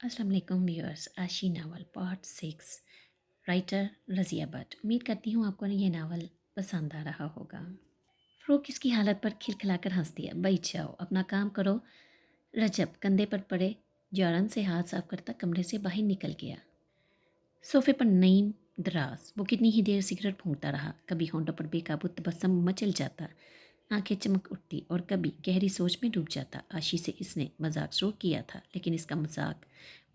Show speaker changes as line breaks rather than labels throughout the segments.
अस्सलाम वालेकुम व्यूअर्स। आशी novel part 6, writer Razia Bhatt. उम्मीद करती हूँ आपको ये नावल पसंद आ रहा होगा। फ़रूक इसकी हालत पर खिलखिलाकर हंस दिया। बैठ जाओ, अपना काम करो। रजब कंधे पर पड़े जौरन से हाथ साफ करता कमरे से बाहर निकल गया। सोफे पर नईम दराज वो कितनी ही देर सिगरेट फूंकता रहा। कभी होंठों पर बेकाबू तबस्सुम मचल जाता, आंखें चमक उठती और कभी गहरी सोच में डूब जाता। आशी से इसने मजाक शुरू किया था, लेकिन इसका मजाक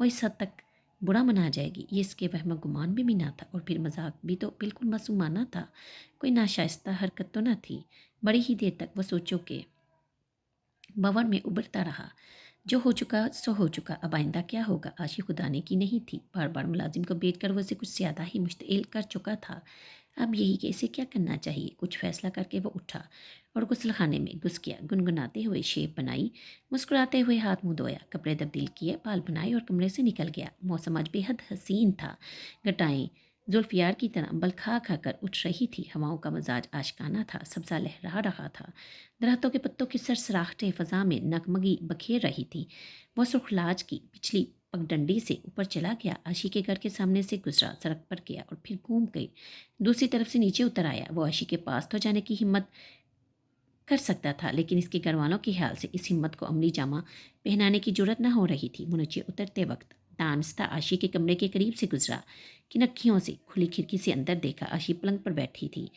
वो इस हद तक बुरा मना जाएगी ये इसके वहम गुमान भी ना था। और फिर मजाक भी तो बिल्कुल मासूमाना था, कोई नाशाइस्ता हरकत तो न थी। बड़ी ही देर तक वो सोचों के भंवर में उबरता रहा। जो हो चुका सो हो चुका, अब आइंदा क्या होगा। आशी खुदाने की नहीं थी। बार बार मुलाजिम को बेच कर वो उसे कुछ ज़्यादा ही मुश्तिल कर चुका था। अब यही कि इसे क्या करना चाहिए। कुछ फैसला करके वो उठा और गुस्ल खाने में घुस गया। गुनगुनाते हुए शेप बनाई, मुस्कुराते हुए हाथ मुंह धोया, कपड़े तब्दील किए, बाल बनाए और कमरे से निकल गया। मौसम आज बेहद हसीन था। घटाएं जुल्फियार की तरह बल खा खा कर उठ रही थी। हवाओं का मिजाज आशिकाना था, सब्जा लहरा रहा था। दरख्तों के पत्तों की सरसराहटें फजा में नगमगी बखेर रही थी। वह सुर्खलाज की पिछली पगडंडी से ऊपर चला गया। आशी के घर के सामने से गुजरा, सड़क पर गया और फिर घूम गई दूसरी तरफ से नीचे उतर आया। वो आशी के पास तो जाने की हिम्मत कर सकता था, लेकिन इसके घर वालों के ख्याल से इस हिम्मत को अमली जामा पहनाने की जरूरत न हो रही थी। वो नीचे उतरते वक्त दानस्ता आशी के कमरे के करीब से गुजरा। किन से खुली खिड़की से अंदर देखा। आशी पलंग पर बैठी थी,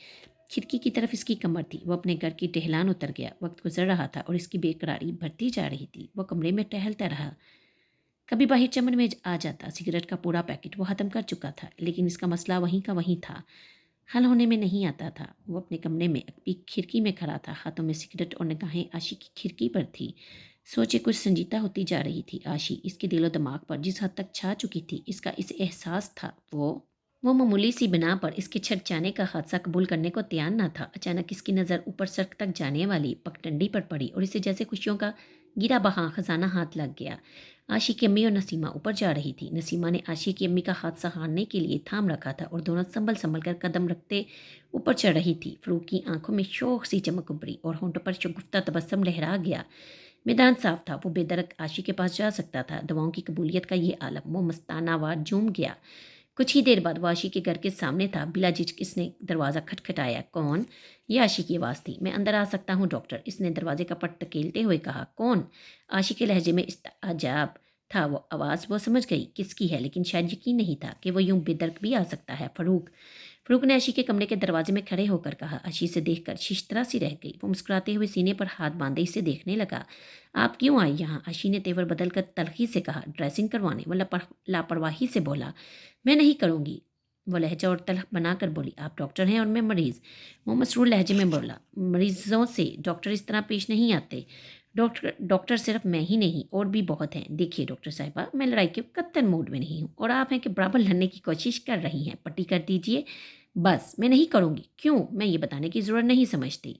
खिड़की की तरफ इसकी कमर थी। वो अपने घर की टहलान उतर गया। वक्त गुजर रहा था और इसकी बेकरारी बढ़ती जा रही थी। वो कमरे में टहलता रहा। कभी बाहर चमन में आ जाता। सिगरेट का पूरा पैकेट वो ख़त्म कर चुका था, लेकिन इसका मसला वहीं का वहीं था, हल होने में नहीं आता था। वो अपने कमरे में अपनी खिड़की में खड़ा था, हाथों में सिगरेट और निगाहें आशी की खिड़की पर थी। सोचे कुछ संजीदा होती जा रही थी। आशी इसके दिलो दिमाग पर जिस हद तक छा चुकी थी, इसका इस एहसास था। वो मामूली सी बिना पर इसके छट जाने का हादसा कबूल करने को तैयार न था। अचानक इसकी नज़र ऊपर सड़क तक जाने वाली पगडंडी पर पड़ी और इसे जैसे खुशियों का गिरा बहा खजाना हाथ लग गया। आशी की अम्मी और नसीमा ऊपर जा रही थी। नसीमा ने आशी की अम्मी का हाथ सहारने के लिए थाम रखा था और दोनों संभल संभल कर कदम रखते ऊपर चढ़ रही थी। फ़रूक की आंखों में शौक सी चमक उभरी और होंठों पर शगुफ्ता तबस्सुम लहरा गया। मैदान साफ था। वो बेदरक आशी के पास जा सकता था। दवाओं की कबूलियत का ये आलम। वो मस्ताना वार झूम गया। कुछ ही देर बाद वो आशी के घर के सामने था। बिला झिझक इसने दरवाज़ा खटखटाया। कौन? ये आशी की आवाज़ थी। मैं अंदर आ सकता हूँ डॉक्टर? इसने दरवाजे का पट धकेलते हुए कहा। कौन? आशी के लहजे में इस्ताजाब था। वो आवाज़ वो समझ गई किसकी है, लेकिन शायद यकीन नहीं था कि वो यूं बेदर्क भी आ सकता है। फ़रूक। फ़रूक ने आशी के कमरे के दरवाजे में खड़े होकर कहा। आशी से देखकर शिश्तरा सी रह गई। वो मुस्कुराते हुए सीने पर हाथ बांधे इसे देखने लगा। आप क्यों आई यहाँ? आशी ने तेवर बदलकर तल्खी से कहा। ड्रेसिंग करवाने? वो लापरवाही से बोला। मैं नहीं करूँगी। वो लहजा और तलख बनाकर बोली। आप डॉक्टर हैं और मैं मरीज़। वो मसरूर लहजे में बोला। मरीज़ों से डॉक्टर इस तरह पेश नहीं आते। डॉक्टर डॉक्टर सिर्फ मैं ही नहीं, और भी बहुत हैं। देखिए डॉक्टर साहिबा, मैं लड़ाई के कत्तन मूड में नहीं हूँ और आप हैं कि बराबर लड़ने की कोशिश कर रही हैं। पट्टी कर दीजिए। बस मैं नहीं करूँगी। क्यों? मैं ये बताने की ज़रूरत नहीं समझती।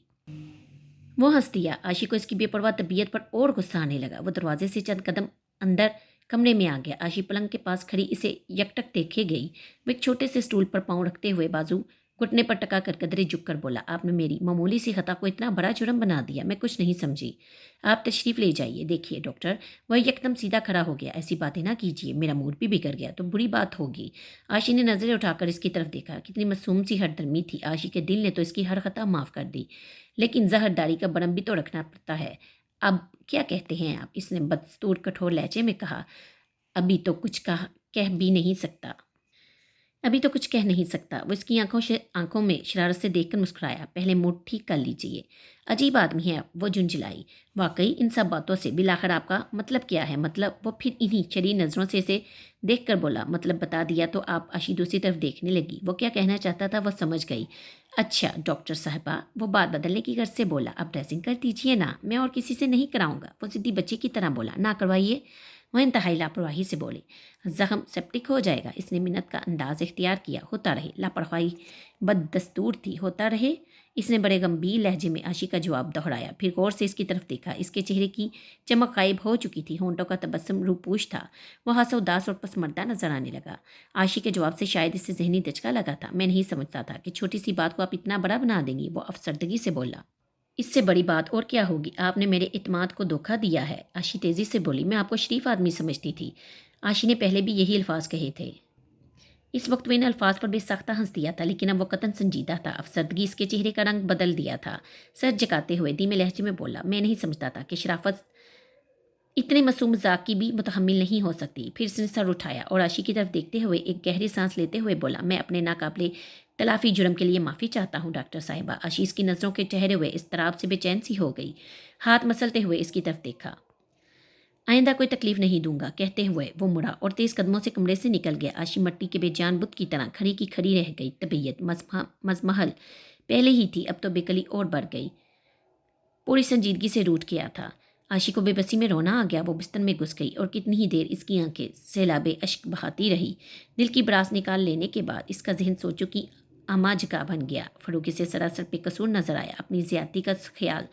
वो हंस दिया। आशी को इसकी बेपरवाह तबीयत पर और गुस्सा आने लगा। वो दरवाजे से चंद कदम अंदर कमरे में आ गया। आशी पलंग के पास खड़ी इसे यकटक देखे गई। वो एक छोटे से स्टूल पर पाँव रखते हुए बाजू घुटने पर टका कर कदरे झुक कर बोला। आपने मेरी मामूली सी खता को इतना बड़ा जुर्म बना दिया। मैं कुछ नहीं समझी। आप तशरीफ़ ले जाइए। देखिए डॉक्टर। वह एकदम सीधा खड़ा हो गया। ऐसी बातें ना कीजिए, मेरा मूड भी बिगड़ गया तो बुरी बात होगी। आशी ने नज़रें उठाकर इसकी तरफ देखा। कितनी मासूम सी हरदर्मी थी। आशी के दिल ने तो इसकी हर खता माफ़ कर दी, लेकिन जहरदारी का बरम भी तो रखना पड़ता है। अब क्या कहते हैं आप? इसने बदस्तूर कठोर लहजे में कहा। अभी तो कुछ कह भी नहीं सकता। अभी तो कुछ कह नहीं सकता। वो इसकी आंखों में शरारत से देखकर मुस्कुराया। पहले मूड ठीक कर लीजिए। अजीब आदमी है आप। वो झुंझलाई। वाकई इन सब बातों से बिलाखिर आपका मतलब क्या है? मतलब? वो फिर इन्हीं चली नज़रों से इसे देख कर बोला। मतलब बता दिया तो आप? आशी दूसरी तरफ देखने लगी। वो क्या कहना चाहता था वो समझ गई। अच्छा डॉक्टर साहबा। वो बात बदलने की गर्ज से बोला। अब ड्रेसिंग कर दीजिए ना, मैं और किसी से नहीं कराऊंगा। वो जिद्दी बच्चे की तरह बोला। ना करवाइए। वह इंतहाई लापरवाही से बोले। जख्म सेप्टिक हो जाएगा। इसने मिन्नत का अंदाज इख्तियार किया। होता रहे। लापरवाही बददस्तूर थी। होता रहे। इसने बड़े गंभीर लहजे में आशी का जवाब दोहराया। फिर गौर से इसकी तरफ देखा। इसके चेहरे की चमक गायब हो चुकी थी। होंठों का तबस्सुम रूपोश था। वह हासा उदास और पसमर्दा नजर आने लगा। आशी के जवाब से शायद इसे जहनी दचका लगा था। मैं नहीं समझता था कि छोटी सी बात को आप इतना बड़ा बना देंगी। वो अफसरदगी से बोला। इससे बड़ी बात और क्या होगी? आपने मेरे इत्मीनान को धोखा दिया है। आशी तेजी से बोली। मैं आपको शरीफ आदमी समझती थी। आशी ने पहले भी यही अल्फाज कहे थे। इस वक्त वो इन अल्फाज पर बेसाख्ता हंस दिया था, लेकिन अब वो कतन संजीदा था। अफसरदगी इसके चेहरे का रंग बदल दिया था। सर झुकाते हुए धीमे लहजे में बोला, मैं नहीं समझता था कि शराफत इतने मासूम मजाक की भी मुतहम्मिल नहीं हो सकती। फिर उसने सर उठाया और आशी की तरफ देखते हुए एक गहरी सांस लेते हुए बोला, मैं अपने नाकाबिले तलाफी जुर्म के लिए माफ़ी चाहता हूँ डॉक्टर साहिबा। आशीष की नज़रों के ठहरे हुए इस्तराब से बेचैन सी हो गई। हाथ मसलते हुए इसकी तरफ देखा। आइंदा कोई तकलीफ नहीं दूंगा, कहते हुए वो मुड़ा और तेज कदमों से कमरे से निकल गया। आशी मट्टी के बेजान बुत की तरह खड़ी की खड़ी रह गई। तबीयत मजमहल पहले ही थी, अब तो बेकली और बढ़ गई। पूरी संजीदगी से रूठ गया था। आशी को बेबसी में रोना आ गया। वो बिस्तर में घुस गई और कितनी ही देर इसकी आंखें सैलाबे अश्क बहाती रही। दिल की बरास निकाल लेने के बाद इसका जहन सोचो कि आमाजका बन गया। फरूकी से सरासर बेकसूर नजर आया। अपनी ज्यादती का ख्याल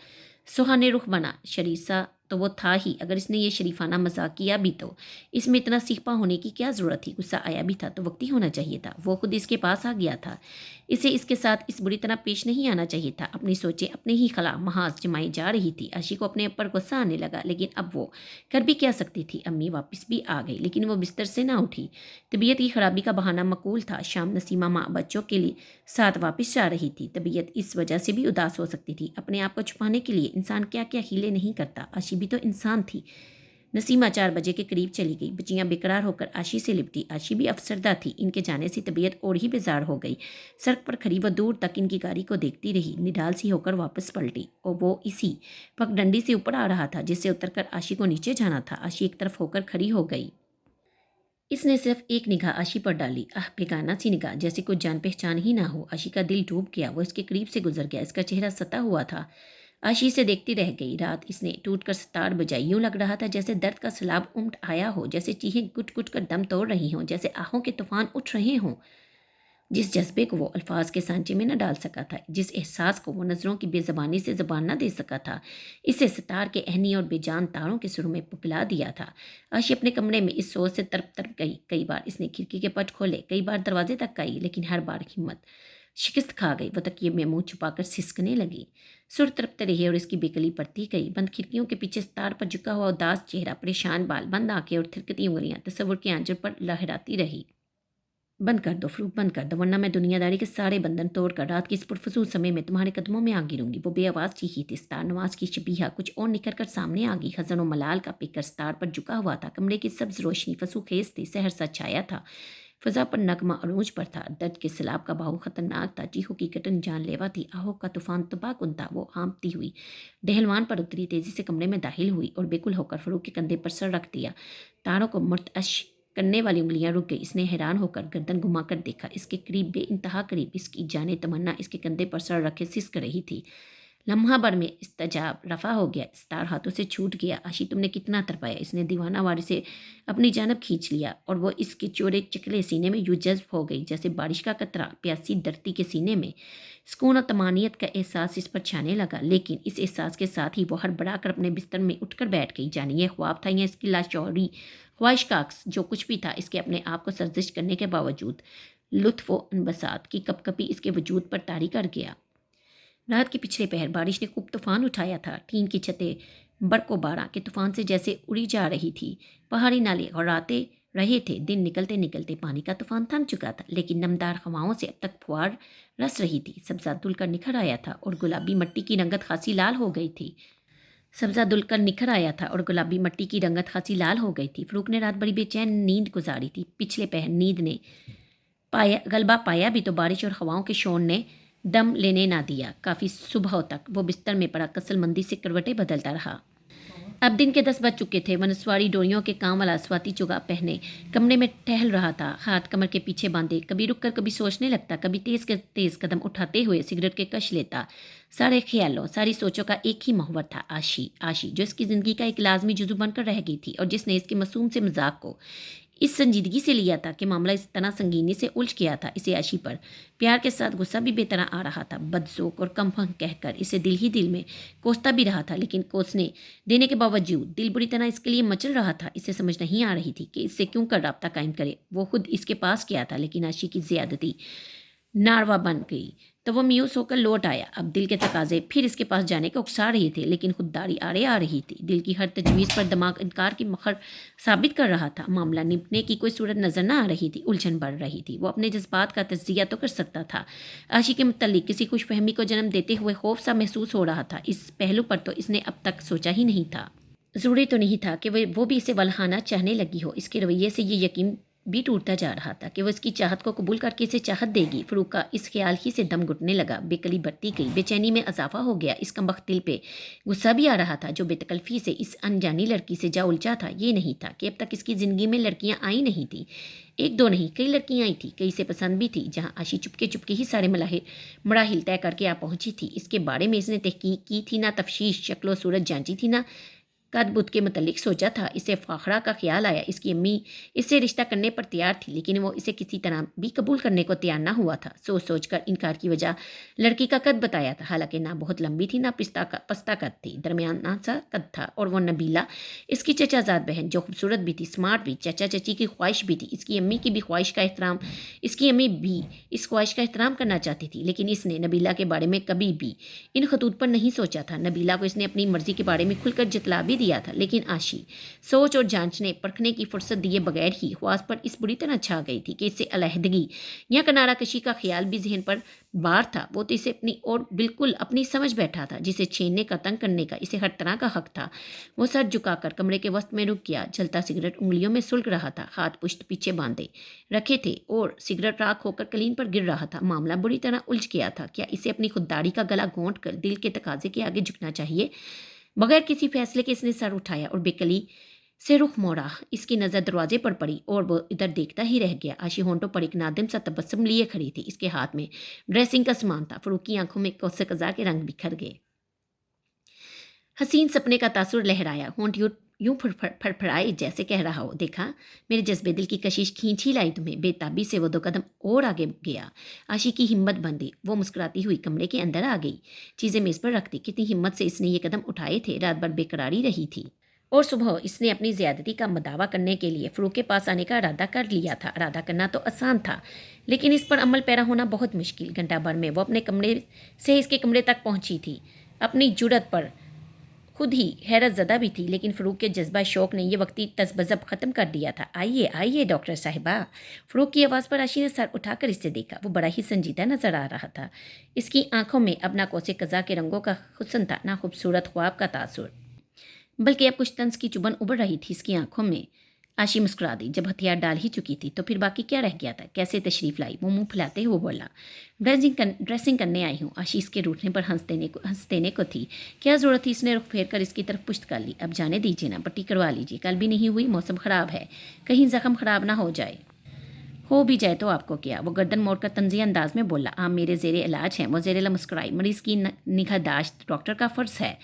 सुहाने रुख बना। शरीसा तो वो था ही, अगर इसने ये शरीफाना मजाक किया भी तो इसमें इतना सीखपा होने की क्या ज़रूरत थी। गुस्सा आया भी था तो वक्ती होना चाहिए था। वो खुद इसके पास आ गया था। इसे इसके साथ इस बुरी तरह पेश नहीं आना चाहिए था। अपनी सोचें अपने ही खिलाफ महाज जमाई जा रही थी। आशी को अपने ऊपर गुस्सा आने लगा, लेकिन अब वो कर भी क्या सकती थी। अम्मी वापस भी आ गई, लेकिन वो बिस्तर से ना उठी। तबीयत की खराबी का बहाना मकूल था। शाम नसीमा माँ बच्चों के लिए साथ वापस जा रही थी। तबीयत इस वजह से भी उदास हो सकती थी। अपने आप को छुपाने के लिए इंसान क्या क्या हीले नहीं करता। आशी भी तो इंसान थी। नसीमा 4 बजे के करीब चली गई। बच्चियां बेकरार होकर आशी से लिपटी। आशी भी अफसरदा थी। इनके जाने से तबीयत और ही बेजार हो गई। सड़क पर खड़ी वो दूर तक इनकी गाड़ी को देखती रही। निडाल सी होकर वापस पलटी और वो इसी पगडंडी से ऊपर आ रहा था जिससे उतरकर आशी को नीचे जाना था। आशी एक तरफ होकर खड़ी हो गई। इसने सिर्फ एक निगाह आशी पर डाली। बेगाना सी निगाह, जैसे कुछ जान पहचान ही ना हो। आशी का दिल डूब गया। वो इसके करीब से गुजर गया। इसका चेहरा सता हुआ था। आशी से देखती रह गई। रात इसने टूट कर सितार बजाई। यूं लग रहा था जैसे दर्द का सैलाब उमट आया हो, जैसे चीखें गुट गुट कर दम तोड़ रही हों, जैसे आहों के तूफान उठ रहे हों। जिस जज्बे को वो अल्फाज के सांचे में न डाल सका था, जिस एहसास को वो नज़रों की बेज़बानी से ज़बान न दे सका था, इसे सितार के अहनी और बेजान तारों के सुरों में पुपला दिया था। आशी अपने कमरे में इस सोच से तरप तरप गई। कई बार इसने खिड़की के पट खोले, कई बार दरवाजे तक आई, लेकिन हर बार हिम्मत शिकस्त खा गई। वो तकिए में मुंह छुपाकर सिसकने लगी। सुर तरपते रहे और इसकी बेकली पड़ती गई। बंद खिड़कियों के पीछे सितार पर झुका हुआ उदास चेहरा, परेशान बाल, बंद आंखें और थिरकती उंगलियां तस्वुर के आंचल पर लहराती रही। बंद कर दो फरूक, बंद कर दो, वरना मैं दुनियादारी के सारे बंधन तोड़कर रात के इस पुरफजूल समय में तुम्हारे कदमों में आ गिरूंगी। वो बेआवाज चीखी थी। सितार नवाज की शबीहा कुछ और निकल कर सामने आ गई। हसन और मलाल का पिकर सितार पर झुका हुआ था। कमरे की सब्ज रोशनी फसूखेज थी। सहर सा छाया था। फजा पर नगमा अरूज पर था। दर्द के सैलाब का बहाव खतरनाक था। चीखों की कटन जानलेवा थी। आहों का तूफान तबाहकुन था। वो हाँपती हुई डहलवान पर उतरी, तेजी से कमरे में दाखिल हुई और बेकुल होकर फरूक के कंधे पर सर रख दिया। तारों को मुर्तअश करने वाली उंगलियां रुक गई। इसने हैरान होकर गर्दन घुमाकर देखा। इसके करीब, बेइंतहा करीब, इसकी जाने तमन्ना इसके कंधे पर सर रखे सिसक रही थी। लम्हा भर में इस्तजाब रफा हो गया। सितार हाथों से छूट गया। आशी, तुमने कितना तरपाया। इसने दीवाना वारे से अपनी जानब खींच लिया और वो इसके चौड़े चिकले सीने में यूं जज्ब हो गई जैसे बारिश का कतरा प्यासी धरती के सीने में। सुकून और तमानियत का एहसास इस पर छाने लगा, लेकिन इस एहसास के साथ ही वो हड़बड़ा कर अपने बिस्तर में उठकर बैठ गई। जानिए यह ख्वाब था या इसकी लाशौरी ख्वाहिश का अक्स। जो कुछ भी था, इसके अपने आप को सर्जिश करने के बावजूद लुत्फ व अनबसात की कपकपी इसके वजूद पर तारी कर गया। रात के पिछले पहर बारिश ने खूब तूफान उठाया था। टीन की छतें बरको बारां के तूफान से जैसे उड़ी जा रही थी। पहाड़ी नाले गड़ाते रहे थे। दिन निकलते निकलते पानी का तूफान थम चुका था, लेकिन नमदार हवाओं से अब तक फुहार रस रही थी। सब्जा धुलकर निखर आया था और गुलाबी मट्टी की रंगत खासी लाल हो गई थी। सब्जा धुलकर निखर आया था और गुलाबी मट्टी की रंगत खासी लाल हो गई थी। फरूक ने रात बड़ी बेचैन नींद गुजारी थी। पिछले पहर नींद ने गलबा पाया भी तो बारिश और हवाओं के शोर ने दम लेने ना दिया। काफ़ी सुबह तक वो बिस्तर में पड़ा कसलमंदी से करवटें बदलता रहा। अब दिन के 10 बज चुके थे। वनस्वारी डोरियों के काम वाला स्वाति चुगा पहने कमरे में टहल रहा था, हाथ कमर के पीछे बांधे। कभी रुक कर कभी सोचने लगता, कभी तेज कदम उठाते हुए सिगरेट के कश लेता। सारे ख्यालों, सारी सोचों का एक ही महवर था, आशी। आशी जो इसकी ज़िंदगी का एक लाजमी जुज़ू बनकर रह गई थी और जिसने इसके मासूम से मजाक को इस संजीदगी से लिया था कि मामला इस तरह संगीनी से उलझ गया था। इसे आशी पर प्यार के साथ गुस्सा भी बेतरह आ रहा था। बदजोक और कमफंग कहकर इसे दिल ही दिल में कोसता भी रहा था, लेकिन कोसने देने के बावजूद दिल बुरी तरह इसके लिए मचल रहा था। इसे समझ नहीं आ रही थी कि इससे क्यों कर राब्ता कायम करे। वो खुद इसके पास किया था, लेकिन आशी की ज़्यादती नारवा बन गई। तो वो मायूस होकर लौट आया। अब दिल के तकाजे फिर इसके पास जाने को उकसा रहे थे, लेकिन खुददारी आड़े आ रही थी। दिल की हर तजवीज़ पर दिमाग इनकार की मखर साबित कर रहा था। मामला निपटने की कोई सूरत नजर न आ रही थी, उलझन बढ़ रही थी। वो अपने जज्बात का तज्जिया तो कर सकता था, आशी के मुतल्लिक किसी खुशफहमी को जन्म देते हुए खौफ सा महसूस हो रहा था। इस पहलू पर तो इसने अब तक सोचा ही नहीं था। ज़रूरी तो नहीं था कि वो भी इसे वल्हाना चाहने लगी हो। इसके रवैये से ये यकीन भी टूटता जा रहा था कि वो इसकी चाहत को कबूल करके इसे चाहत देगी। फ़रूक का इस ख्याल ही से दम घुटने लगा। बेकली बढ़ती गई, बेचैनी में इजाफा हो गया। इस कमबख्त दिल पे गुस्सा भी आ रहा था जो बेतकल्फ़ी से इस अनजानी लड़की से जा उलझा था। ये नहीं था कि अब तक इसकी ज़िंदगी में लड़कियाँ आई नहीं थी, एक दो नहीं कई लड़कियाँ आई थी, कई से पसंद भी थी। जहाँ आशी चुपके चुपके ही सारे मराहिल तय करके आ पहुंची थी। इसके बारे में इसने तहकीक की थी ना, तफ्शीश शक्लो सूरत जांची थी ना कद बुद्ध के मतलब सोचा था। इसे फाखरा का ख्याल आया। इसकी अम्मी इससे रिश्ता करने पर तैयार थी, लेकिन वो इसे किसी तरह भी कबूल करने को तैयार ना हुआ था। सोच सोच कर इनकार की वजह लड़की का कद बताया था। हालांकि ना बहुत लंबी थी ना पस्ता कद थी, दरमियाना सा कद था। और वो नबीला इसकी चचाजाद बहन जो खूबसूरत भी थी, स्मार्ट भी, चाचा चची की ख्वाहिश भी थी। इसकी अम्मी की भी ख्वाहिश का एहतराम इसकी अम्मी भी इस ख्वाहिश का एहतराम करना चाहती थी, लेकिन इसने नबीला के बारे में कभी भी इन खतूत पर नहीं सोचा था। नबीला को इसने अपनी मर्जी के बारे में खुलकर जतला भी दिया था, लेकिन आशी सोच और जांचने परखने की फुर्सत दिए बगैर ही ख्वास पर इस बुरी तरह छा गई थी कि इससे अलहदगी या किनारा कशी का ख्याल भी जहन पर बार था। वो तो इसे अपनी और बिल्कुल अपनी समझ बैठा था, जिसे छीनने का, तंग करने का इसे हर तरह का हक था। वो सर झुकाकर कमरे के वस्त में रुक गया। जलता सिगरेट उंगलियों में सुलग रहा था, हाथ पुश्त पीछे बांधे रखे थे और सिगरेट राख होकर कलीन पर गिर रहा था। मामला बुरी तरह उलझ गया था। क्या इसे अपनी खुददारी का गला घोंट कर दिल के तकाजे के आगे झुकना चाहिए? बगैर किसी फैसले के इसने सर उठाया और बेकली से रुख मोड़ा। इसकी नज़र दरवाजे पर पड़ी और वो इधर देखता ही रह गया। आशी होंठों पर एक नादिम सा तबस्सुम लिए खड़ी थी। इसके हाथ में ड्रेसिंग का सामान था। फ़रूक की आंखों में कौसे कज़ा के रंग बिखर गए। हसीन सपने का तासुर लहराया, होंठ यूं फड़फड़ाए जैसे कह रहा हो, देखा मेरे जज्बे दिल की कशिश खींच ही लाई तुम्हें। बेताबी से वो 2 कदम और आगे गया। आशी की हिम्मत बंधी। वो मुस्कुराती हुई कमरे के अंदर आ गई, चीज़ें मेज़ पर रख दी। कितनी हिम्मत से इसने ये कदम उठाए थे। रात भर बेकरारी रही थी और सुबह इसने अपनी ज़्यादती का दावा करने के लिए फ़रूक के पास आने का इरादा कर लिया था। इरादा करना तो आसान था, लेकिन इस पर अमल पैरा होना बहुत मुश्किल। घंटा भर में वो अपने कमरे से इसके कमरे तक पहुंची थी। अपनी जुरत पर खुद ही हैरत ज़दा भी थी, लेकिन फ़रूक के जज्बा शौक ने यह वक्ती तज़बज़ब ख़त्म कर दिया था। आइए आइए डॉक्टर साहिबा। फ़रूक की आवाज़ पर आशी ने सर उठाकर इससे देखा। वो बड़ा ही संजीदा नज़र आ रहा था। इसकी आंखों में अब ना कोसे कज़ा के रंगों का हुस्न था, ना खूबसूरत ख्वाब का तासुर, बल्कि अब कुछ तंज की चुभन उभर रही थी इसकी आंखों में। आशी मुस्कुरा दी। जब हथियार डाल ही चुकी थी तो फिर बाकी क्या रह गया था? कैसे तशरीफ़ लाई? वो मुंह फुलाते हुए बोला, ड्रेसिंग करने आई हूँ। आशी इसके रूठने पर हंस देने को थी। क्या ज़रूरत थी? इसने रुख फेर कर इसकी तरफ पुश्त कर ली। अब जाने दीजिए ना, पट्टी करवा लीजिए। कल भी नहीं हुई, मौसम ख़राब है, कहीं ज़ख्म ख़राब ना हो जाए। हो भी जाए तो आपको क्या? वो गर्दन मोड़कर तंज़िया अंदाज में बोला, आप मेरे ज़ेरे इलाज हैं। वो ज़ेरेला मुस्कुराई। मरीज़ की निगहदाश्त डॉक्टर का फ़र्ज़ है।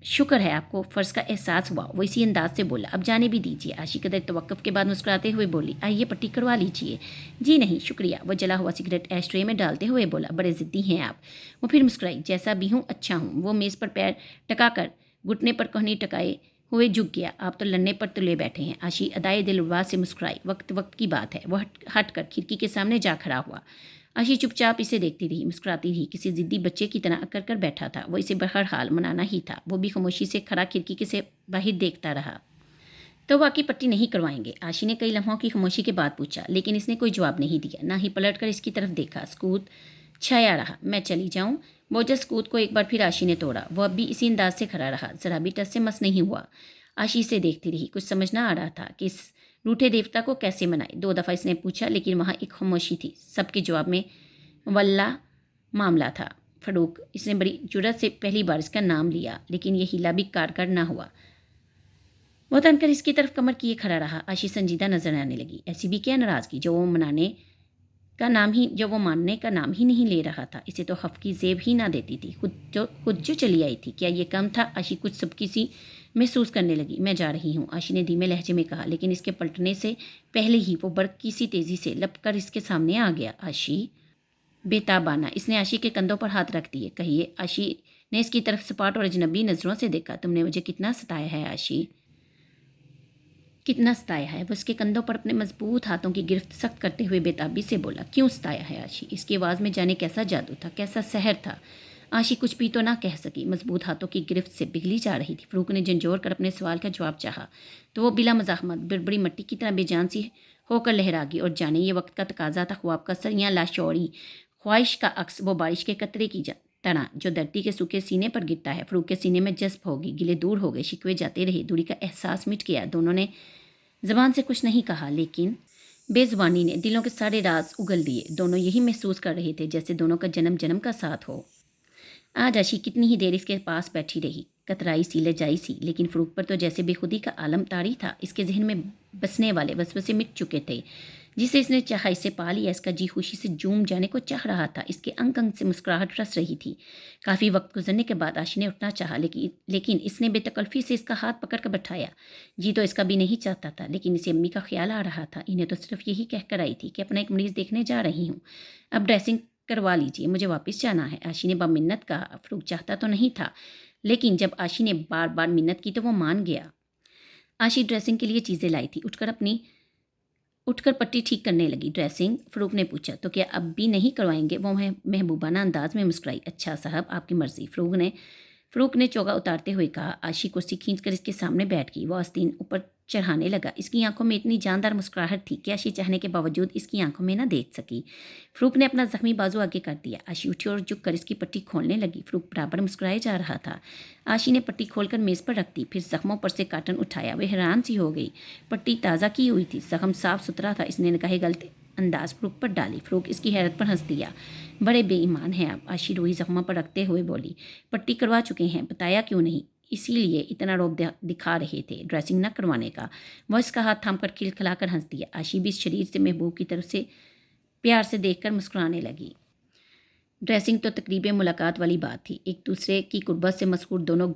शुक्र है आपको फ़र्ज़ का एहसास हुआ। वो इसी अंदाज से बोला, अब जाने भी दीजिए। आशी कदर तवक्कुफ़ के बाद मुस्कुराते हुए बोली, आइए पट्टी करवा लीजिए। जी नहीं शुक्रिया। वो जला हुआ सिगरेट एश ट्रे में डालते हुए बोला, बड़े ज़िद्दी हैं आप। वो फिर मुस्कुराई, जैसा भी हूँ अच्छा हूँ। वो मेज़ पर पैर टकाकर घुटने पर कोहनी टकाए हुए झुक गया। आप तो लड़ने पर तुले बैठे हैं। आशी अदाए दिल उबास से मुस्कुराई। वक्त वक्त की बात है। वह हट कर खिड़की के सामने जा खड़ा हुआ। आशी चुपचाप इसे देखती रही, मुस्कुराती रही। किसी ज़िद्दी बच्चे की तरह अकड़ कर बैठा था। वो इसे बहरहाल मनाना ही था। वो भी खामोशी से खड़ा खिड़की के से बाहर देखता रहा। तो वाकई पट्टी नहीं करवाएंगे? आशी ने कई लम्हों की खामोशी के बाद पूछा, लेकिन इसने कोई जवाब नहीं दिया, ना ही पलट कर इसकी तरफ देखा। सकूत छाया रहा। मैं चली जाऊँ? बोझ सकूत को एक बार फिर आशी ने तोड़ा। वो अब भी इसी अंदाज से खड़ा रहा, ज़रा भी टस से मस नहीं हुआ। आशी से देखती रही। कुछ समझ ना आ रहा था कि इस रूठे देवता को कैसे मनाए। 2 दफ़ा इसने पूछा, लेकिन वहाँ एक खामोशी थी। सबके जवाब में वल्ला मामला था। फ़रूक, इसने बड़ी जुर्रत से पहली बार इसका नाम लिया, लेकिन यह हीला भी कारगर ना हुआ। वो तनकर इसकी तरफ कमर किए खड़ा रहा। आशी संजीदा नजर आने लगी। ऐसी भी क्या नाराज़गी जो वो मानने का नाम ही नहीं ले रहा था। इसे तो हफ़ की ज़ेब ही ना देती थी। खुद जो चली आई थी, क्या ये कम था? आशी कुछ सबकी सी महसूस करने लगी। मैं जा रही हूँ, आशी ने धीमे लहजे में कहा, लेकिन इसके पलटने से पहले ही वो बर्क़ की सी तेज़ी से लपक कर इसके सामने आ गया। आशी बेताबाना। इसने आशी के कंधों पर हाथ रख दिए। कहिए। आशी ने इसकी तरफ सपाट और अजनबी नज़रों से देखा। तुमने मुझे कितना सताया है आशी। कितना सताया है। वो उसके कंधों पर अपने मजबूत हाथों की गिरफ्त सख्त करते हुए बेताबी से बोला, क्यों सताया है आशी? इसकी आवाज़ में जाने कैसा जादू था, कैसा सहर था। आशी कुछ भी तो ना कह सकी, मजबूत हाथों की गिरफ्त से पिघली जा रही थी। फ़रूक ने झंझोर कर अपने सवाल का जवाब चाहा तो वो बिला मज़ाहमत बिड़बड़ी मिट्टी की तरह बेजान सी होकर लहरा गई। और जाने ये वक्त का तकाजा था, ख्वाब का सर या लाशौरी ख्वाहिश का अक्स, वो बारिश के कतरे की तरह जो धरती के सूखे सीने पर गिरता है। फ़रूक के सीने में जज्ब होगी, गिले दूर हो गए, शिकवे जाते रहे, दूरी का एहसास मिट गया। दोनों ने ज़बान से कुछ नहीं कहा, लेकिन बेज़ुबानी ने दिलों के सारे राज उगल दिए। दोनों यही महसूस कर रहे थे जैसे दोनों का जन्म जन्म का साथ हो। आज आशी कितनी ही देर इसके पास बैठी रही, कतराई सी लजाई सी, लेकिन फ़रूक पर तो जैसे बेखुदी का आलम तारी था। इसके जहन में बसने वाले वसवसे मिट चुके थे। जिसे इसने चाहा इससे पा लिया, इसका जी खुशी से झूम जाने को चाह रहा था। इसके अंग अंग से मुस्कुराहट रस रही थी। काफ़ी वक्त गुजरने के बाद आशी ने उठना चाहा, लेकिन इसने बेतकल्फ़ी से इसका हाथ पकड़ कर बैठाया। जी तो इसका भी नहीं चाहता था, लेकिन इसे अम्मी का ख्याल आ रहा था। इन्हें तो सिर्फ यही कहकर आई थी कि अपना एक मरीज़ देखने जा रही हूँ, अब ड्रेसिंग करवा लीजिए, मुझे वापस जाना है। आशी ने बमिन्नत कहा। फ़रूक चाहता तो नहीं था, लेकिन जब आशी ने बार बार मिन्नत की तो वो मान गया। आशी ड्रेसिंग के लिए चीज़ें लाई थी। उठकर पट्टी ठीक करने लगी। ड्रेसिंग? फ़रूक ने पूछा। तो क्या अब भी नहीं करवाएंगे? वो महबूबाना अंदाज में मुस्कुराई। अच्छा साहब, आपकी मर्ज़ी। फ़रूक ने चोगा उतारते हुए कहा। आशी कुर्सी खींचकर इसके सामने बैठ गई। वो आस्तीन ऊपर चढ़ाने लगा। इसकी आंखों में इतनी जानदार मुस्कुराहट थी कि आशी चाहने के बावजूद इसकी आंखों में ना देख सकी। फ़रूक ने अपना जख्मी बाजू आगे कर दिया। आशी उठी और झुक कर इसकी पट्टी खोलने लगी। फ़रूक बराबर मुस्कुराए जा रहा था। आशी ने पट्टी खोलकर मेज़ पर रख दी, फिर जख्मों पर से काटन उठाया। वह हैरान सी हो गई। पट्टी ताज़ा की हुई थी, जख्म साफ सुथरा था। इसने निगाहें गलत अंदाज फ़रूक पर डाली। फ़रूक इसकी हैरत पर हंस दिया। बड़े बेईमान हैं आप, आशी रोई जख्मों पर रखते हुए बोली। पट्टी करवा चुके हैं, बताया क्यों नहीं? इसीलिए इतना रौब दिखा रहे थे ड्रेसिंग न करवाने का। वह इसका हाथ थाम कर खिलखिलाकर हंस दिया। आशी भी इस शरीर से महबूब की तरफ से प्यार से देखकर मुस्कुराने लगी। ड्रेसिंग तो तकरीब मुलाकात वाली बात थी। एक दूसरे की कुर्बत से मसरूर दोनों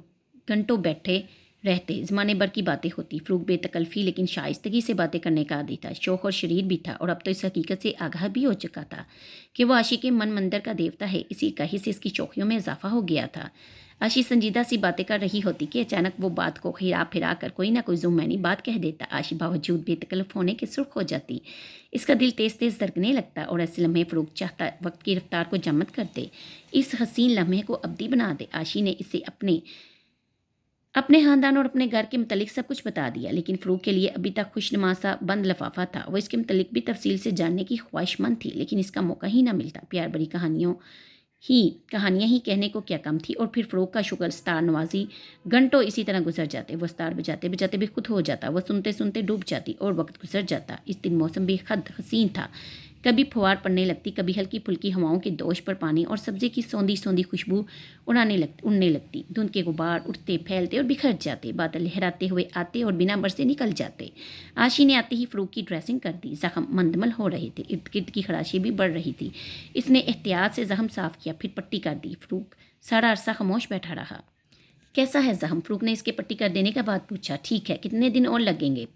घंटों बैठे रहते, ज़माने भर की बातें होती। फ़रूक बेतकल्फ़ी लेकिन शाइस्तगी से बातें करने का आदी था, शौक़ और शरीर भी था, और अब तो इस हकीकत से आगाह भी हो चुका था कि वो आशी के मन मंदिर का देवता है। इसी कही से इसकी चौखियों में इजाफा हो गया था। आशी संजीदा सी बातें कर रही होती कि अचानक वो बात को हिरा फिरा कर कोई ना कोई जुम्मैनी बात कह देता। आशी बावजूद बेतकल्फ होने के सुर्ख हो जाती। इसका दिल तेज़ तेज़ धड़कने लगता, और ऐसे लम्हे फ़रूक चाहता वक्त की रफ्तार को जमत कर दे, इस हसीन लम्हे को अब्दी बना दे। आशी ने इसे अपने ख़ानदान और अपने घर के मतलब सब कुछ बता दिया, लेकिन फ़रूक के लिए अभी तक खुशनुमा सा बंद लफाफा था। वो इसके मतलब भी तफसील से जानने की ख्वाहिशमंद थी, लेकिन इसका मौका ही ना मिलता। प्यार भरी कहानियाँ ही कहने को क्या कम थी। और फिर फ़रूक का शुगर स्टार नवाजी घंटों इसी तरह गुजर जाते। वो स्टार बजाते बजाते भी खुद हो जाता, वो सुनते सुनते डूब जाती, और वक्त गुजर जाता। इस दिन मौसम बेहद हसीन था। कभी फुहार पड़ने लगती, कभी हल्की फुल्की हवाओं के दोष पर पानी और सब्ज़ी की सौंधी सौंधी खुशबू उड़ने लगती। धुंध के गुबार उठते, फैलते और बिखर जाते। बादल लहराते हुए आते और बिना बरसे निकल जाते। आशी ने आते ही फ़रूक की ड्रेसिंग कर दी। ज़ख्म मंदमल हो रहे थे, इर्द गिर्द की खराशी भी बढ़ रही थी। इसने एहतियात से ज़ख्म साफ़ किया, फिर पट्टी कर दी। फ़रूक सारा अरसा खामोश बैठा रहा। कैसा है ज़ख्म? फ़रूक ने इसके पट्टी कर देने के बाद पूछा। ठीक है। कितने दिन और लगेंगे?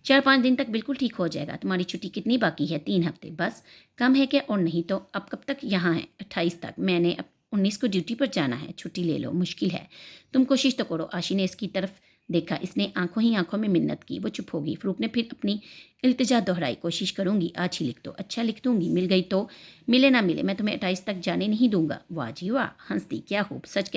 4-5 दिन तक बिल्कुल ठीक हो जाएगा। तुम्हारी छुट्टी कितनी बाकी है? 3 हफ्ते बस? कम है क्या? और नहीं तो अब कब तक यहाँ है? 28 तक। मैंने अब 19 को ड्यूटी पर जाना है। छुट्टी ले लो, मुश्किल है। तुम कोशिश तो करो। आशी ने इसकी तरफ देखा। इसने आंखों ही आंखों में मिन्नत की। वो चुप होगी। फ़रूक ने फिर अपनी इल्तिजा दोहराई। कोशिश करूंगी, आज ही लिख दो। अच्छा, लिख दूंगी। मिल गई तो? मिले ना मिले, मैं तुम्हें 28 तक जाने नहीं दूंगा। वाह जी वाह, हंसती। क्या खूब, सच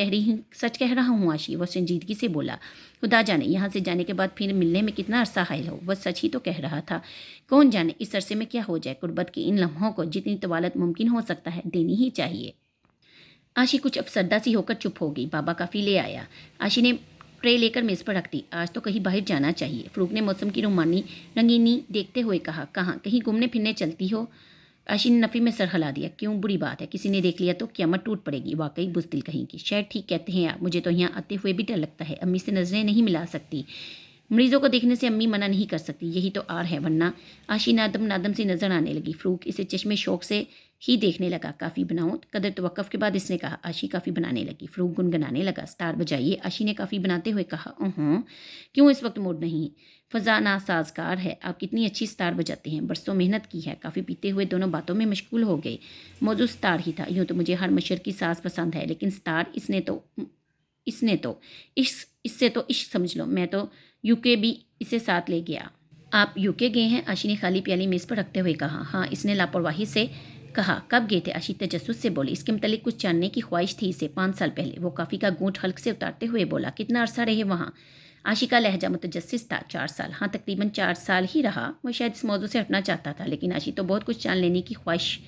कह रहा हूँ आशी, वो संजीदगी से बोला। खुदा जाने यहाँ से जाने के बाद फिर मिलने में कितना अरसा हायल हो। वह सच ही तो कह रहा था। कौन जाने इस अरसे में क्या हो जाए। कुर्बत की इन लम्हों को जितनी तवालत मुमकिन हो सकता है देनी ही चाहिए। आशी कुछ अफसरदा सी होकर चुप हो गई। बाबा काफ़ी ले आया। आशी ने ट्रे लेकर मेज़ पर रख दी। आज तो कहीं बाहर जाना चाहिए। फ़रूक ने मौसम की रंगीनी देखते हुए कहा। कहाँ? कहीं घूमने फिरने चलती हो? आशी ने नफ़ी में सर हिला दिया। क्यों? बुरी बात है, किसी ने देख लिया तो क़यामत टूट पड़ेगी। वाकई बुज़दिल कहीं की। शायद ठीक कहते हैं आप। मुझे तो यहाँ आते हुए भी डर लगता है। अम्मी से नज़रें नहीं मिला सकती। मरीजों को देखने से अम्मी मना नहीं कर सकती, यही तो आर है, वरना। आशी नादम नादम सी नजर आने लगी। फ़रूक इसे चश्मे शौक से ही देखने लगा। काफ़ी बनाऊँ? कदर तवक्कुफ़ के बाद इसने कहा। आशी काफ़ी बनाने लगी। फ़रूक गुनगुनाने लगा। स्टार बजाइए। आशी ने काफ़ी बनाते हुए कहा। क्यों इस वक्त मूड नहीं? फ़ज़ा नासाजगार है। आप कितनी अच्छी स्टार बजाते हैं, बरसों मेहनत की है। काफ़ी पीते हुए दोनों बातों में मशगूल हो गए। मौजू स्टार ही था। यूँ तो मुझे हर मशर की साज पसंद है, लेकिन स्टार इससे तो इश्क समझ लो। मैं तो यूके भी इसे साथ ले गया। आप यूके गए हैं? आशी ने खाली प्याली मेज़ पर रखते हुए कहा। हाँ, इसने लापरवाही से कहा। कब गए थे? आशी तजस्सुस से बोली। इसके मतलब कुछ जानने की ख्वाहिश थी इसे। 5 साल पहले। वो कॉफ़ी का घूंट हल्क से उतारते हुए बोला। कितना अरसा रहे वहाँ? आशी का लहजा मुतजस्सिस था। 4 साल। हाँ, तकरीबन 4 साल ही रहा। वो शायद इस मौजू से हटना चाहता था, लेकिन आशी तो बहुत कुछ जान लेने की ख्वाहिश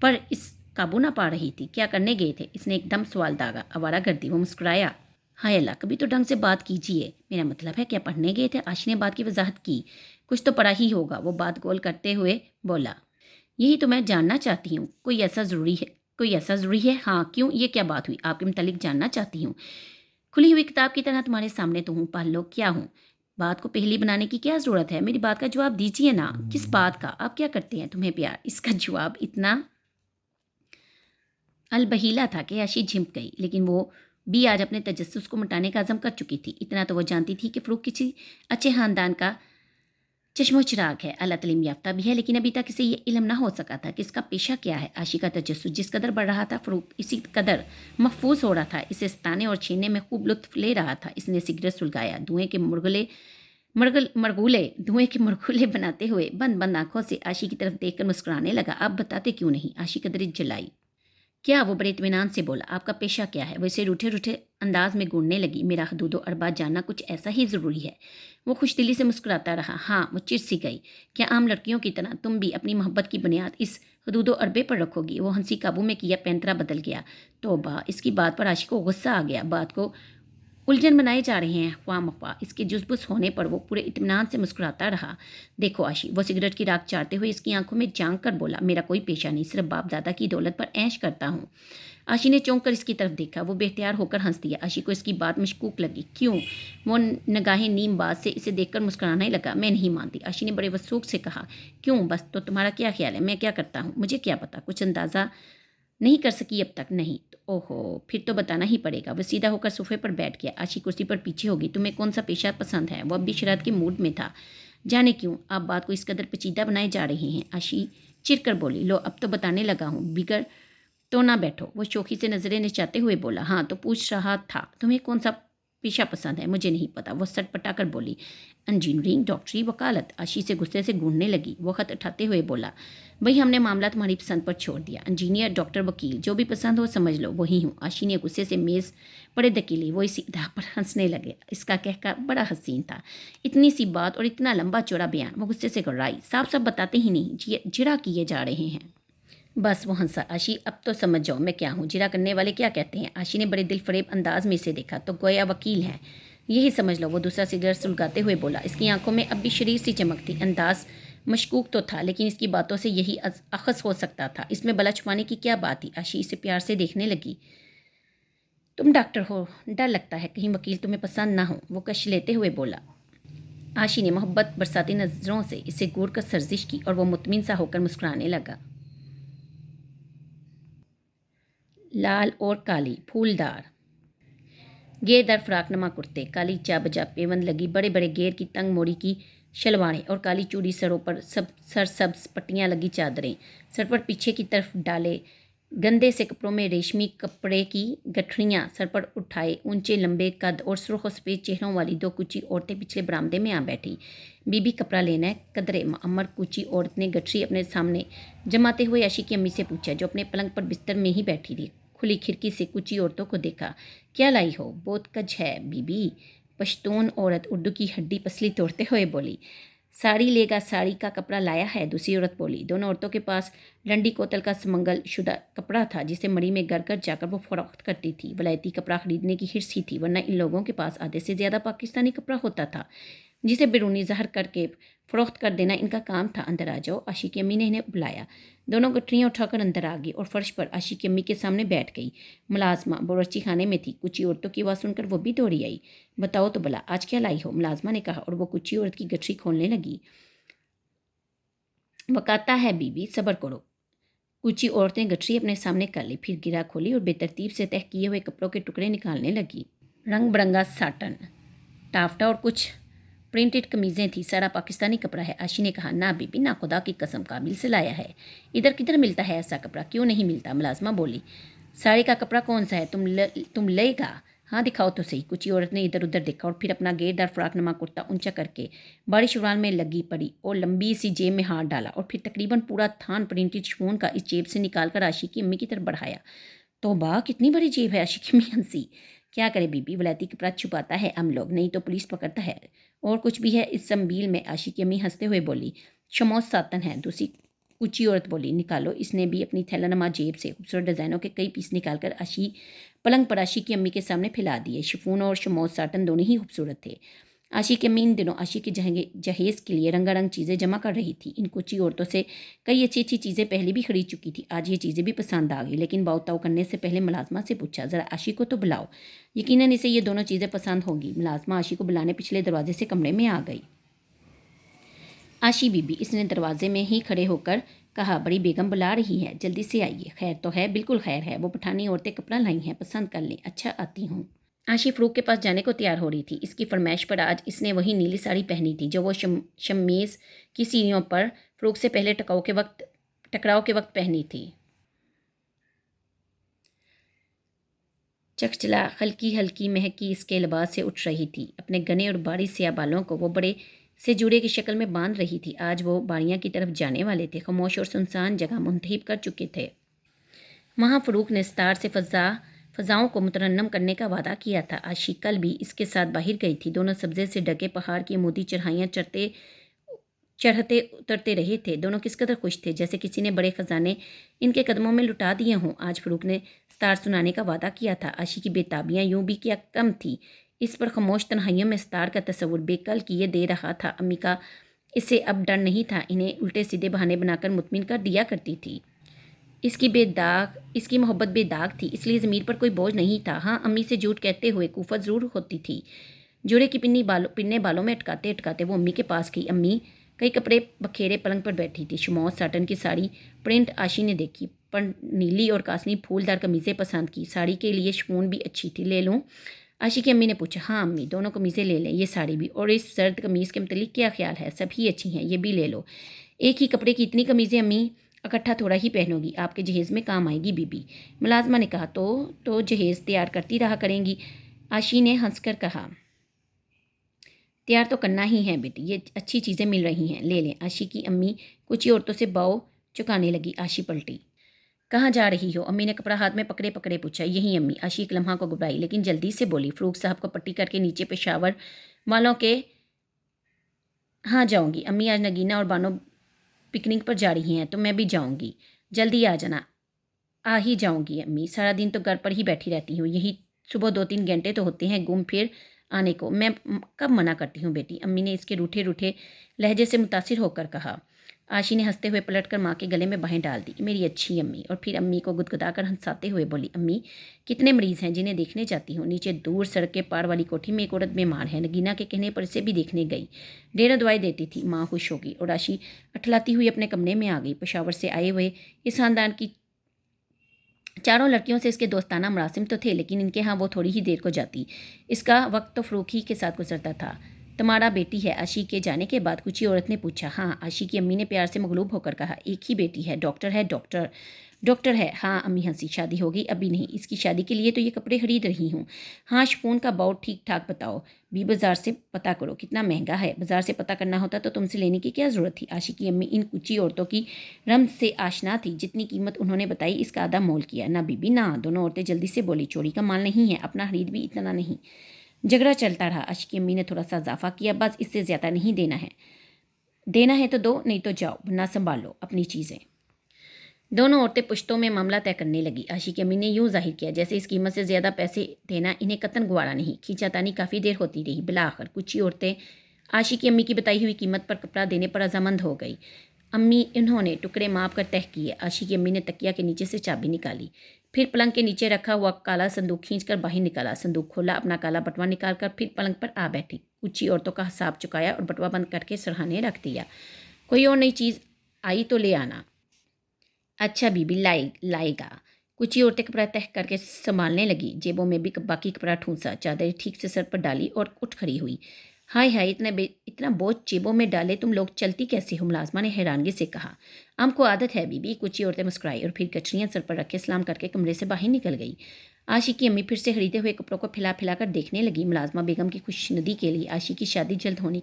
पर इस काबू ना पा रही थी। क्या करने गए थे? इसने एकदम सवाल दागा। आवारागर्दी। वो मुस्कुराया। हाय अल्लाह, कभी तो ढंग से बात कीजिए। मेरा मतलब है, क्या पढ़ने गए थे? आशी ने बात की वजाहत की। कुछ तो पढ़ा ही होगा, वो बात गोल करते हुए बोला। यही तो मैं जानना चाहती हूँ। कोई ऐसा ज़रूरी है? कोई ऐसा ज़रूरी है? हाँ, क्यों? ये क्या बात हुई? आपके मुतालिक जानना चाहती हूँ। खुली हुई किताब की तरह तुम्हारे सामने तो हूँ। पढ़ लो। क्या हूँ? बात को पहली बनाने की क्या ज़रूरत है? मेरी बात का जवाब दीजिए ना। किस बात का? आप क्या करते हैं? तुम्हें प्यार? इसका जवाब इतना अलबहीला था कि आशी झिमक गई, लेकिन वो भी आज अपने तजस्सुस को मिटाने का अज़म कर चुकी थी। इतना तो वो जानती थी कि फ़रूक किसी अच्छे ख़ानदान का चश्मो चिराग है, आला तालीम याफ्ता भी है, लेकिन अभी तक इसे ये इल्म ना हो सका था कि इसका पेशा क्या है। आशी का तजस्सुस जिस कदर बढ़ रहा था, फ़रूक इसी कदर महफूज हो रहा था। इसे सताने और छीनने में खूब लुत्फ ले रहा था। इसने सिगरेट सुलगाया। धुएं के मरगुले बनाते हुए बंद बंद आंखों से आशी की तरफ देखकर मुस्कुराने लगा। आप बताते क्यों नहीं? आशी कदर जलाई। क्या? वो बड़े इत्मीनान से बोला। आपका पेशा क्या है? वो इसे रूठे रूठे अंदाज में गूंजने लगी। मेरा हदूदो अरबा जानना कुछ ऐसा ही ज़रूरी है। वो खुशदिली से मुस्कुराता रहा। हाँ, वो चिढ़ सी गई। क्या आम लड़कियों की तरह तुम भी अपनी मोहब्बत की बुनियाद इस हदूदो अरबे पर रखोगी? वो हंसी काबू में किया पैंतरा बदल गया। तौबा! इसकी बात पर आशी को गुस्सा आ गया। बात को उलझन बनाए जा रहे हैं ख्वाह-मख्वाह। इसके जुज़बुज़ होने पर वो पूरे इत्मीनान से मुस्कुराता रहा। देखो आशी, वो सिगरेट की राख चाटते हुए इसकी आंखों में झांक कर बोला। मेरा कोई पेशा नहीं, सिर्फ बाप दादा की दौलत पर ऐश करता हूँ। आशी ने चौंक कर इसकी तरफ देखा। वो बेख्तियार होकर हंस दिया। आशी को इसकी बात मशकूक लगी। क्यों? वो निगाहें नीम बाज से इसे देखकर मुस्कुराने लगा। मैं नहीं मानती। आशी ने बड़े वसूख से कहा। क्यों? बस तो तुम्हारा क्या ख्याल है? मैं क्या करता हूँ? मुझे क्या पता? कुछ अंदाज़ा नहीं कर सकी अब तक? नहीं तो ओहो, फिर तो बताना ही पड़ेगा। वो सीधा होकर सोफे पर बैठ गया। आशी कुर्सी पर पीछे होगी। तुम्हें कौन सा पेशा पसंद है? वो अब भी शरारत के मूड में था। जाने क्यों आप बात को इस कदर पेचीदा बनाए जा रहे हैं? आशी चिढ़ कर बोली। लो, अब तो बताने लगा हूँ, बिगड़ तो ना बैठो। वो शोखी से नजरें नचाते हुए बोला। हाँ, तो पूछ रहा था तुम्हें कौन सा पेशा पसंद है? मुझे नहीं पता। वो सटपटा कर बोली। इंजीनियरिंग, डॉक्टरी, वकालत। आशी से गुस्से से गूंजने लगी। वो खत उठाते हुए बोला। भाई, हमने मामला तुम्हारी पसंद पर छोड़ दिया। इंजीनियर, डॉक्टर, वकील, जो भी पसंद हो समझ लो, वही हूँ। आशी ने गुस्से से मेज़ पड़े धकेली। वो इसी इदा पर हंसने लगे। इसका कहका बड़ा हसीन था। इतनी सी बात और इतना लंबा चौड़ा बयान। वो गुस्से से गड़ाई। साफ साफ बताते ही नहीं, जिरा किए जा रहे हैं। बस वो हंसा। आशी, अब तो समझ जाओ मैं क्या हूँ। जिरा करने वाले क्या कहते हैं? आशी ने बड़े दिल फरेब अंदाज में इसे देखा। तो गोया वकील हैं, यही समझ लो। वो दूसरा सिगरेट सुलगाते हुए बोला। इसकी आंखों में अब भी शरीर सी चमक थी। अंदाज मशकूक तो था, लेकिन इसकी बातों से यही अखज़ हो सकता था। इसमें बला छुपाने की क्या बात थी? आशी इसे प्यार से देखने लगी। तुम डॉक्टर हो, डर लगता है कहीं वकील तुम्हें पसंद ना हो। वो कश लेते हुए बोला। आशी ने मोहब्बत बरसाती नज़रों से इसे घूर कर सर्जिश की और वो मुतमिन सा होकर मुस्कुराने लगा। लाल और काली फूलदार घेरदार फ्राकनुमा कुर्ते, काली चाबजा पेवंद लगी बड़े बड़े घेर की तंग मोड़ी की शलवारें और काली चूड़ी सरों पर सरसब्ज पट्टियाँ लगी चादरें, सर पर पीछे की तरफ डाले गंदे से कपड़ों में रेशमी कपड़े की गठरियाँ सर पर उठाए ऊंचे लंबे कद और सुर्ख सफ़ेद चेहरों वाली दो कुची औरतें पिछले बरामदे में आ बैठी। बीबी कपड़ा लेना है? कदरे अमर कुची औरत ने गठरी अपने सामने जमाते हुए आशी की अम्मी से पूछा, जो अपने पलंग पर बिस्तर में ही बैठी थी। खुली खिड़की से कुची औरतों को देखा। क्या लाई हो? बहुत कज है बीबी। पश्तून औरत उर्दू की हड्डी पसली तोड़ते हुए बोली। साड़ी लेगा, साड़ी का कपड़ा लाया है, दूसरी औरत बोली। दोनों औरतों के पास लंडी कोतल का समंगल शुदा कपड़ा था, जिसे मड़ी में घर घर जाकर वो फरोख्त करती थी। वलायती कपड़ा खरीदने की हिर्स ही थी, वरना इन लोगों के पास आधे से ज़्यादा पाकिस्तानी कपड़ा होता था, जिसे बैरूनी ज़हर करके फ़रोख्त कर देना इनका काम था। अंदर आ जाओ, आशी की अम्मी ने इन्हें बुलाया। दोनों गठरियाँ उठाकर अंदर आ गई और फर्श पर आशी की अम्मी के सामने बैठ गई। मुलाजमा बावर्ची खाने में थी। कुची औरतों की आवाज़ सुनकर वो भी दौड़ी आई। बताओ तो भला, आज क्या लाई हो? मुलाजमा ने कहा और वो कुची औरत की गठरी खोलने लगी। वकाता है बीबी, सब्र करो। कुची औरत ने गठरी अपने सामने कर ली, फिर गिरा खोली और बेतरतीब से तह किए हुए कपड़ों के टुकड़े निकालने लगी। रंग बिरंगा साटन, टाफ्टा और कुछ प्रिंटेड कमीज़ें थी। सारा पाकिस्तानी कपड़ा है। आशी ने कहा। ना बीबी ना, खुदा की कसम, काबिल से लाया है। इधर किधर मिलता है ऐसा कपड़ा? क्यों नहीं मिलता? मुलाजमा बोली। साड़ी का कपड़ा कौन सा है? तुम लेगा? हाँ दिखाओ तो सही। कुछ औरत ने इधर उधर देखा और फिर अपना घेरदार फ्राकनुमा कुर्ता ऊंचा करके बारिश उड़ान में लगी पड़ी और लंबी सी जेब में हाथ डाला और फिर तकरीबन पूरा थान प्रिंटेड शिफॉन का इस जेब से निकालकर आशिक की अम्मी की तरफ बढ़ाया। तौबा, कितनी बड़ी जेब है। आशिक की अम्मी हंसी। क्या करे बीबी, वलायती कपड़ा छुपाता है हम लोग, नहीं तो पुलिस पकड़ता है। और कुछ भी है इस संबील में, आशिक की अम्मी हंसते हुए बोली। शमौस सातन है, दूसरी ऊंची औरत बोली। निकालो। इसने भी अपनी थैलानुमा जेब से खूबसूरत डिज़ाइनों के कई पीस निकालकर पलंग पर आशी की अम्मी के सामने फैला दिए। शिफॉन और शमौस साटन दोनों ही खूबसूरत थे। आशी की अम्मी इन दिनों आशी के जहेज़ के लिए रंगारंग चीज़ें जमा कर रही थी। इन कुछ ही औरतों से कई अच्छी अच्छी चीज़ें पहले भी खरीद चुकी थी। आज ये चीज़ें भी पसंद आ गई, लेकिन बाउताऊ करने से पहले मुलाजमा से पूछा, ज़रा आशी को तो बुलाओ। यकीनन इसे ये दोनों चीज़ें पसंद होंगी। मुलाजमा आशी को बुलाने पिछले दरवाजे से कमरे में आ गई। आशी बीबी, इसने दरवाजे में ही खड़े होकर कहा, बड़ी बेगम बुला रही है, जल्दी से आइए। खैर तो है? बिल्कुल खैर है। वो पठानी औरतें कपड़ा लाई हैं, पसंद कर लें। अच्छा, आती हूँ। आशी फ़रूक के पास जाने को तैयार हो रही थी। इसकी फरमाइश पर आज इसने वही नीली साड़ी पहनी थी जो वो शमीज़ की सीढ़ियों पर फ़रूक से पहले टकराव के वक्त पहनी थी। चकचला हल्की हल्की महकी इसके लिबास से उठ रही थी। अपने घने और बारीक स्याह बालों को वो बड़े से जूड़े की शक्ल में बांध रही थी। आज वो बाड़ियाँ की तरफ जाने वाले थे। खामोश और सुनसान जगह मुंतहिब कर चुके थे। वहाँ फ़रूक ने स्टार से फ़ज़ाओं को मुतरन्नम करने का वादा किया था। आशी कल भी इसके साथ बाहर गई थी। दोनों सब्ज़े से ढके पहाड़ की मोती चढ़ाइयाँ चढ़ते उतरते रहे थे। दोनों किस कदर खुश थे, जैसे किसी ने बड़े ख़जाने इनके कदमों में लुटा दिए हों। आज फ़रूक ने स्टार सुनाने का वादा किया था। आशी की बेताबियाँ यूँ भी क्या कम थी। इस पर खामोश तन्हाइयों में स्टार का तस्वुर बेकल किए दे रहा था। अम्मी का इससे अब डर नहीं था। इन्हें उल्टे सीधे बहाने बनाकर मुतमिन कर दिया करती थी। इसकी मोहब्बत बेदाग थी, इसलिए ज़मीर पर कोई बोझ नहीं था। हाँ, अम्मी से झूठ कहते हुए कुफत ज़रूर होती थी। जोड़े की पिन्ने बालों में अटकाते अटकाते वो अम्मी के पास गई। अम्मी कई कपड़े बखेरे पलंग पर बैठी थी। शमौस साटन की साड़ी प्रिंट आशी ने देखी, पर नीली और कासनी फूलदार कमीज़ें पसंद की। साड़ी के लिए शिफॉन भी अच्छी थी, ले लूँ? आशी की अम्मी ने पूछा। हाँ अम्मी, दोनों कमीज़ें ले लें, ये साड़ी भी। और इस सर्द कमीज़ के मतलब क्या ख्याल है? सभी अच्छी हैं, ये भी ले लो। एक ही कपड़े की इतनी कमीज़ें अम्मी, इकट्ठा थोड़ा ही पहनोगी, आपके जहेज़ में काम आएगी बीबी। मुलाजमा ने कहा। तो जहेज़ तैयार करती रहा करेंगी। आशी ने हंसकर कहा, तैयार तो करना ही है बेटी, ये अच्छी चीज़ें मिल रही हैं, ले लें। आशी की अम्मी कुछ ही औरतों से बाव चुकाने लगी। आशी पलटी। कहाँ जा रही हो? अम्मी ने कपड़ा हाथ में पकड़े पकड़े पूछा। यही अम्मी। आशी एक लम्हा को घबराई, लेकिन जल्दी से बोली। फ़रूक साहब को पट्टी करके नीचे पेशावर वालों के हाँ जाऊँगी। अम्मी, आज नगीना और बानो पिकनिक पर जा रही हैं, तो मैं भी जाऊँगी। जल्दी आ जाना। आ ही जाऊँगी अम्मी, सारा दिन तो घर पर ही बैठी रहती हूँ। यही सुबह 2-3 घंटे तो होते हैं घूम फिर आने को। मैं कब मना करती हूँ बेटी? अम्मी ने इसके रूठे रूठे लहजे से मुतासिर होकर कहा। आशी ने हंसते हुए पलटकर माँ के गले में बाहें डाल दी। मेरी अच्छी अम्मी। और फिर अम्मी को गुदगुदाकर हंसाते हुए बोली। अम्मी, कितने मरीज़ हैं जिन्हें देखने जाती हूँ? नीचे दूर सड़क के पार वाली कोठी में एक औरत बीमार है। नगीना के कहने पर इसे भी देखने गई। डेरा दवाई देती थी। माँ खुश होगी। और आशी अठलाती हुई अपने कमरे में आ गई। पेशावर से आए हुए इस खानदान की चारों लड़कियों से इसके दोस्ताना मरासिम तो थे, लेकिन इनके यहाँ वो थोड़ी ही देर को जाती। इसका वक्त तो फ़रूक ही के साथ गुजरता था। तुम्हारा बेटी है? आशी के जाने के बाद कुछ ही औरत ने पूछा। हाँ, आशी की अम्मी ने प्यार से मगलूब होकर कहा। एक ही बेटी है? डॉक्टर है? डॉक्टर है। हाँ अम्मी हंसी। शादी हो गई? अभी नहीं, इसकी शादी के लिए तो ये कपड़े खरीद रही हूँ। हाँ, शिफॉन का बाउट ठीक ठाक बताओ। भी बाज़ार से पता करो, कितना महंगा है। बाज़ार से पता करना होता तो तुमसे लेने की क्या ज़रूरत थी? आशी की अम्मी इन कुछ ही औरतों की रमज से आशना थी। जितनी कीमत उन्होंने बताई, इसका आधा मोल किया। ना बीबी ना। दोनों औरतें जल्दी से बोली। चोरी का माल नहीं है, अपना खरीद भी इतना नहीं। झगड़ा चलता रहा। आशी की अम्मी ने थोड़ा सा इजाफा किया। बस इससे ज़्यादा नहीं देना है। देना है तो दो, नहीं तो जाओ, ना संभालो अपनी चीज़ें। दोनों औरतें पुश्तों में मामला तय करने लगी। आशी की अम्मी ने यूँ जाहिर किया जैसे इस कीमत से ज़्यादा पैसे देना इन्हें कतन गवारा नहीं। खींचातानी काफ़ी देर होती रही। बिलाआखिर कुछ ही औरतें आशी की अम्मी की बताई हुई कीमत पर कपड़ा देने पर रजामंद हो गई। अम्मी इन्होंने टुकड़े माप कर तय किए। आशी की अम्मी ने तकिया के नीचे से चाबी निकाली, फिर पलंग के नीचे रखा हुआ काला संदूक खींचकर बाहर निकाला। संदूक खोला, अपना काला बटवा निकालकर फिर पलंग पर आ बैठी। कुछ ही औरतों का हिसाब चुकाया और बटवा बंद करके सरहाने रख दिया। कोई और नई चीज़ आई तो ले आना। अच्छा बीबी, लाएगा। कुछ ही औरतें कपड़ा तह करके संभालने लगी। जेबों में भी बाकी कपड़ा ठूंसा, चादर ठीक से सर पर डाली और उठ खड़ी हुई। हाय हाय, इतना बोझ जेबों में डाले तुम लोग चलती कैसे हो? मुलाजमा ने हैरानगी से कहा। हमको आदत है बीबी। कुछ ही औरतें मुस्कुराई और फिर कचरियाँ सर पर रखे सलाम करके कमरे से बाहर निकल गई। आशी की अम्मी फिर से खरीदे हुए कपड़ों को फैला फैला कर देखने लगी। मुलाजमा बेगम की खुशनुदी के लिए आशी की शादी जल्द होने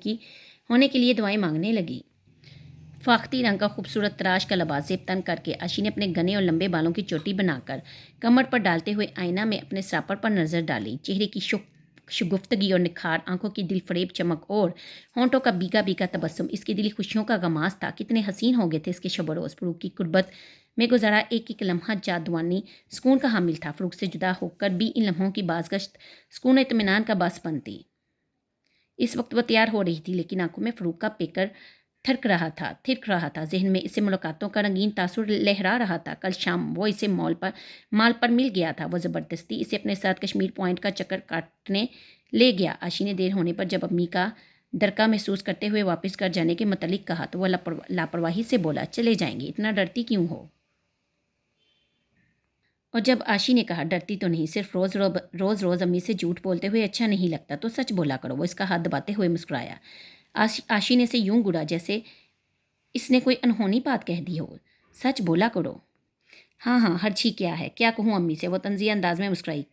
के लिए दुआएं मांगने लगी। फाख्ती रंग का खूबसूरत तराश का लिबास जेब तन करके आशी ने अपने घने और लंबे बालों की चोटी बनाकर कमर पर डालते हुए आईना में अपने सरापर पर नजर डाली। चेहरे की शुगुफ्तगी और निखार, आंखों की दिलफरेब चमक और होंठों का बीका बीका तबस्सुम इसकी दिली खुशियों का गमास था। कितने हसीन हो गए थे इसके शब-ओ-रोज़। फ़रूक की कुर्बत में गुजारा एक एक लम्हा जादुआनी सुकून का हामिल था। फ़रूक से जुदा होकर भी इन लम्हों की बाज़गश्त सुकून इत्मीनान का बास बनती। इस वक्त वह तैयार हो रही थी, लेकिन आंखों में फ़रूक का पेकर थिरक रहा था। जहन में इससे मुलाकातों का रंगीन तासुर लहरा रहा था। कल शाम वो इसे माल पर मिल गया था। वो ज़बरदस्ती इसे अपने साथ कश्मीर पॉइंट का चक्कर काटने ले गया। आशी ने देर होने पर जब अम्मी का डरका महसूस करते हुए वापस घर जाने के मतलब कहा तो वह लापरवाही से बोला, चले जाएंगे, इतना डरती क्यों हो? और जब आशी ने कहा, डरती तो नहीं, सिर्फ रोज़ अम्मी से झूठ बोलते हुए अच्छा नहीं लगता, तो सच बोला करो। वो इसका हाथ दबाते हुए मुस्कुराया। आशी ने इसे यूं घूरा जैसे इसने कोई अनहोनी बात कह दी हो। सच बोला करो। हाँ हाँ, हर्ची क्या है, क्या कहूँ अम्मी से? वो तंज़िया अंदाज में मुस्कुराई।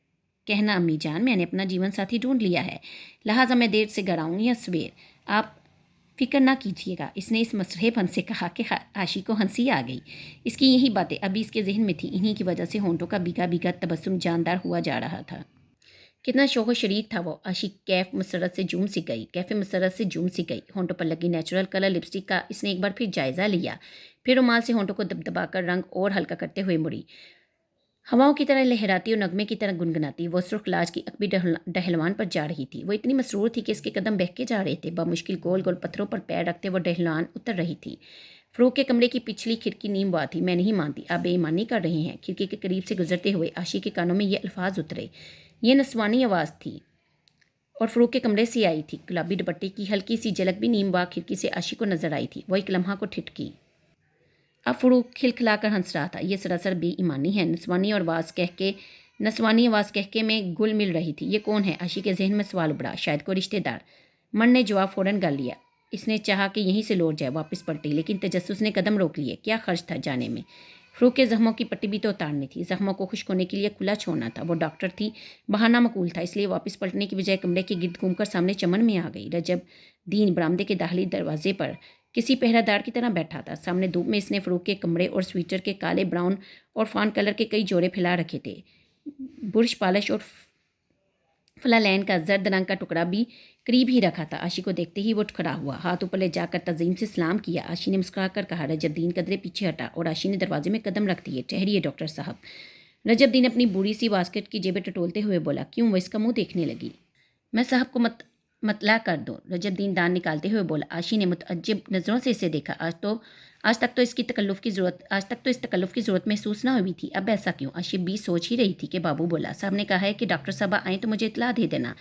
कहना अम्मी जान, मैंने अपना जीवन साथी ढूंढ लिया है, लिहाजा मैं देर से घर आऊँगी या सवेर, आप फिक्र ना कीजिएगा। इसने इस मसरहेपन से कहा कि आशी को हंसी आ गई। इसकी यही बातें अभी इसके जहन में थी। इन्हीं की वजह से होंठों का बीगा बीगा तबस्सुम जानदार हुआ जा रहा था। कितना शौक शरीक था वो। आशी कैफ़े मसरत से जूम सी गई। होंठों पर लगी नेचुरल कलर लिपस्टिक का इसने एक बार फिर जायज़ा लिया। फिर रुमाल से होंठों को दबदबाकर रंग और हल्का करते हुए मुड़ी। हवाओं की तरह लहराती और नगमे की तरह गुनगुनाती वो सुर्ख लाज की अकबी डहलवान पर जा रही थी। वो इतनी मसरूर थी कि इसके कदम बहके जा रहे थे। बमुश्किल गोल गोल पत्थरों पर पैर रखते वो डहलवान उतर रही थी। फ़रूक के कमरे की पिछली खिड़की नीम हुआ थी। मैं नहीं मानती, आप बेईमानी कर रहे हैं। खिड़की के करीब से गुजरते हुए आशी के कानों में ये अल्फाज उतरे। ये नस्वानी आवाज़ थी और फ़रूक के कमरे से आई थी। गुलाबी दुपट्टे की हल्की सी झलक भी नीम बाग खिड़की से आशी को नजर आई थी। वो एक लम्हा को ठिठकी। अब फ़रूक खिलखिलाकर हंस रहा था। ये सरासर बेईमानी है। नस्वानी आवाज़ कहके में गुल मिल रही थी। ये कौन है? आशी के जहन में सवाल उभरा। शायद कोई रिश्तेदार। मन ने जवाब फ़ौरन गाल लिया। इसने चाहा कि यहीं से लौट जाए, वापस पलटी, लेकिन तजस्सुस ने कदम रोक लिए। क्या खर्च था जाने में? फ़रूक के ज़ख्मों की पट्टी भी तो उतारनी थी। ज़ख्मों को खुश्क होने के लिए खुला छोड़ना था। वो डॉक्टर थी, बहाना मकूल था, इसलिए वापस पलटने की बजाय कमरे के गिर्द घूमकर सामने चमन में आ गई। रजब दीन बरामदे के दाखिली दरवाजे पर किसी पहरादार की तरह बैठा था। सामने धूप में इसने फ़रूक के कमरे और स्वेटर के काले, ब्राउन और फान कलर के कई जोड़े फैला रखे थे। बुर्श पॉलिश और फ्लालैन का जर्द रंग का टुकड़ा भी करीब ही रखा था। आशी को देखते ही वो उठ खड़ा हुआ, हाथ ऊपर ले जाकर तज़ीम से सलाम किया। आशी ने मुस्कुरा कर कहा। रजबदीन कदरे पीछे हटा और आशी ने दरवाजे में कदम रख दिए। ठहरिए डॉक्टर साहब। रजबदीन अपनी बूढ़ी सी बास्केट की जेबें टटोलते हुए बोला। क्यों? वो इसका मुंह देखने लगी। मैं साहब को मतला कर दो, रजबदीन दान निकालते हुए बोला। आशी ने मुतअज्जिब नज़रों से इसे देखा। आज तक तो इस तकल्लुफ़ की ज़रूरत महसूस ना हुई थी, अब ऐसा क्यों? आशी भी सोच ही रही थी कि बाबू बोला। साहब ने कहा है कि डॉक्टर साहब आएँ तो मुझे इतला दे देना।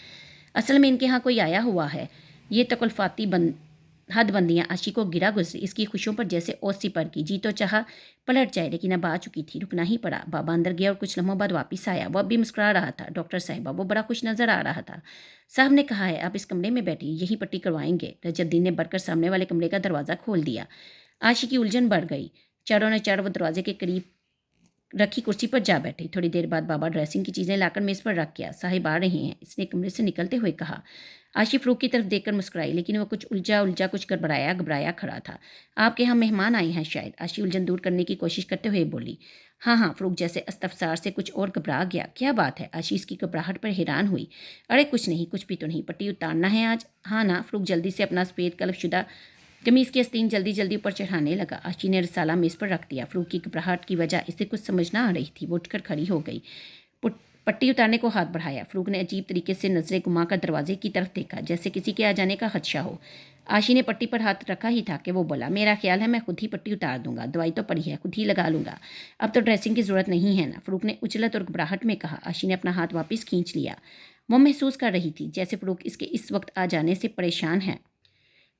असल में इनके यहाँ कोई आया हुआ है। ये तकल्लुफ़ाती हदबंदियाँ आशी को गिरा गुजरी। इसकी खुशियों पर जैसे ओस सी पड़ गई। जी तो चाहा पलट जाए, लेकिन अब आ चुकी थी, रुकना ही पड़ा। बाबा अंदर गया और कुछ लम्हों बाद वापस आया। वह भी मुस्कुरा रहा था। डॉक्टर साहिबा, वो बड़ा खुश नज़र आ रहा था। साहब ने कहा है आप इस कमरे में बैठिए, यही पट्टी करवाएंगे। रजबदीन ने बढ़कर सामने वाले कमरे का दरवाज़ा खोल दिया। आशी की उलझन बढ़ गई। चारों ने वो दरवाजे के करीब रखी कुर्सी पर जा बैठी। थोड़ी देर बाद बाबा ड्रेसिंग की चीज़ें लाकर मेज़ पर रख गया। साहिब आ रहे हैं, इसने कमरे से निकलते हुए कहा। आशी फ़रूक की तरफ देखकर मुस्कुराई, लेकिन वो कुछ उलझा कुछ घबराया खड़ा था। आपके यहाँ मेहमान आए हैं शायद? आशी उलझन दूर करने की कोशिश करते हुए बोली। हाँ, फ़रूक जैसे इस्तफसार से कुछ और घबरा गया। क्या बात है? आशी इसकी घबराहट पर हैरान हुई। अरे कुछ नहीं, कुछ भी तो नहीं। पट्टी उतारना है आज? हाँ ना। फ़रूक जल्दी से अपना सफ़ेद कलफशुदा कमीज़ की आस्तीन जल्दी ऊपर चढ़ाने लगा। आशी ने रसाला मेज़ पर रख दिया। फ़रूक की घबराहट की वजह इसे कुछ समझ ना आ रही थी। वो उठकर खड़ी हो गई, पट्टी उतारने को हाथ बढ़ाया। फ़रूक ने अजीब तरीके से नज़रें घुमाकर दरवाजे की तरफ देखा, जैसे किसी के आ जाने का खदशा हो। आशी ने पट्टी पर हाथ रखा ही था कि वो बोला, मेरा ख्याल है मैं खुद ही पट्टी उतार दूंगा। दवाई तो पड़ी है, खुद ही लगा लूँगा। अब तो ड्रेसिंग की ज़रूरत नहीं है ना? फ़रूक ने उजलत और घबराहट में कहा। आशी ने अपना हाथ वापस खींच लिया। वो महसूस कर रही थी जैसे फ़रूक इसके इस वक्त आ जाने से परेशान है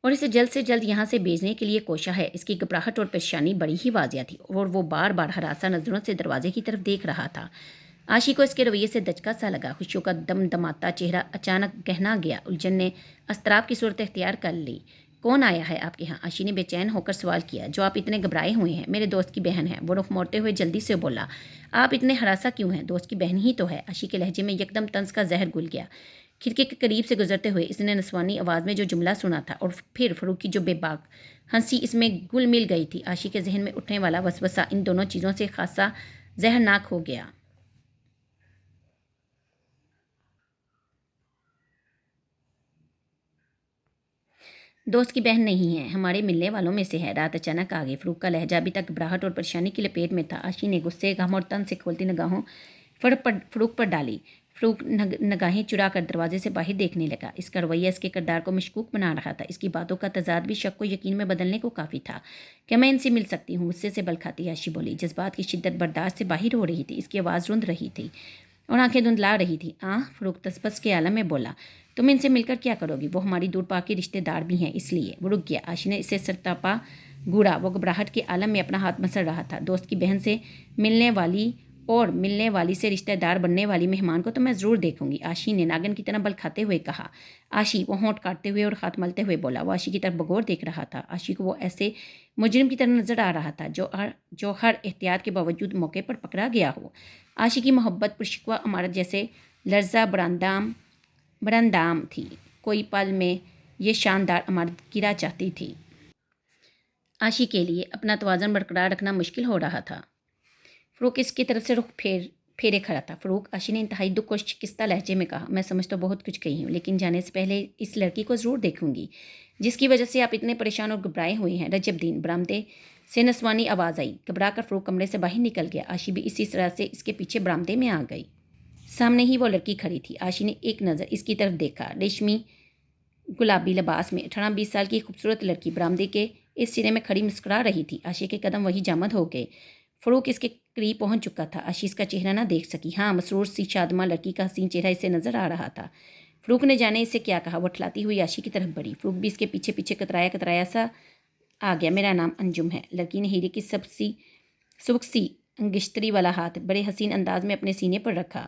और इसे जल्द से जल्द यहाँ से भेजने के लिए कोशा है। इसकी घबराहट और परेशानी बड़ी ही वाजिया थी और वो बार बार हरासा नज़रों से दरवाजे की तरफ देख रहा था। आशी को इसके रवैये से दचका सा लगा। खुशियों का दमदमाता चेहरा अचानक गहना गया। उलझन ने अस्तराब की सूरत इख्तियार कर ली। कौन आया है आपके यहाँ? आशी ने बेचैन होकर सवाल किया। जो आप इतने घबराए हुए हैं? मेरे दोस्त की बहन है। वो रुख मोड़ते हुए जल्दी से बोला। आप इतने हरासा क्यों हैं? दोस्त की बहन ही तो है। आशी के लहजे में यकदम तंज का जहर घुल गया। खिड़की के करीब से गुजरते हुए इसने नस्वानी आवाज़ में जो जुमला सुना था और फिर फ़रूक की जो बेबाक हंसी इसमें घुल मिल गई थी, आशी के जहन में उठने वाला वसवसा इन दोनों चीज़ों से खासा जहरनाक हो गया। दोस्त की बहन नहीं है, हमारे मिलने वालों में से है। रात अचानक आ गई। फ़रूक का लहजा अभी तक घबराहट और परेशानी की लपेट में था। आशी ने गुस्से, गम और तन से खोलती निगाहों फ़रूक पर डाली। फ़रूक निगाहें चुरा कर दरवाजे से बाहर देखने लगा। इसका रवैया इसके किरदार को मशकूक बना रहा था। इसकी बातों का तजाद भी शक को यकीन में बदलने को काफ़ी था। क्या मैं इनसे मिल सकती हूँ? गुस्से से बल खाती आशी बोली। जज्बात की शिद्दत बर्दाश्त से बाहर हो रही थी। इसकी आवाज़ रुंध रही थी और आंखें धुंधला रही थी। फ़रूक तसबस के आलम में बोला। तुम इनसे मिलकर क्या करोगी? वो हमारी दूर पाक के रिश्तेदार भी हैं, इसलिए। वो रुक गया। आशी ने इसे सरतापा घूरा। वो घबराहट के आलम में अपना हाथ मसल रहा था। दोस्त की बहन से मिलने वाली से रिश्तेदार बनने वाली मेहमान को तो मैं ज़रूर देखूंगी, आशी ने नागन की तरह बल खाते हुए कहा। आशी, वो होंठ काटते हुए और हाथ मलते हुए बोला। वो आशी की तरफ बगौर देख रहा था। आशी को वो ऐसे मुजरिम की तरह नजर आ रहा था जो हर एहतियात के बावजूद मौके पर पकड़ा गया हो। आशी की मोहब्बत पुरशिकवा इमारत जैसे लर्जा बरामदाम थी। कोई पल में ये शानदार इमारत गिरा चाहती थी। आशी के लिए अपना तवाज़ुन बरकरार रखना मुश्किल हो रहा था। फ़रूक इसकी तरफ से रुख फेरे खड़ा था। फ़रूक, आशी ने इंतहाई दुख और शिकस्ता लहजे में कहा। मैं समझ तो बहुत कुछ कही हूँ, लेकिन जाने से पहले इस लड़की को ज़रूर देखूंगी जिसकी वजह से आप इतने परेशान और घबराए हुए हैं। रजबदीन। बरामदे से नस्वानी आवाज़ आई। घबरा कर फ़रूक कमरे से बाहर निकल गया। आशी भी इसी तरह से इसके पीछे बरामदे में आ गई। सामने ही वो लड़की खड़ी थी। आशी ने एक नज़र इसकी तरफ देखा। रेशमी गुलाबी लिबास में 18-20 साल की खूबसूरत लड़की बरामदे के इस सिरे में खड़ी मुस्कुरा रही थी। आशी के कदम वही जामद हो गए। फ़रूक इसके करीब पहुंच चुका था। आशी इसका चेहरा ना देख सकी। मसरूर सी शादमा लड़की का हसीन चेहरा इसे नजर आ रहा था। फ़रूक ने जाने इससे क्या कहा। वो ठलाती हुई आशी की तरफ बढ़ी। फ़रूक भी इसके पीछे पीछे कतराया सा आ गया। मेरा नाम अंजुम है। लड़की ने हीरे की सुबक सी अंगिश्तरी वाला हाथ बड़े हसीन अंदाज में अपने सीने पर रखा।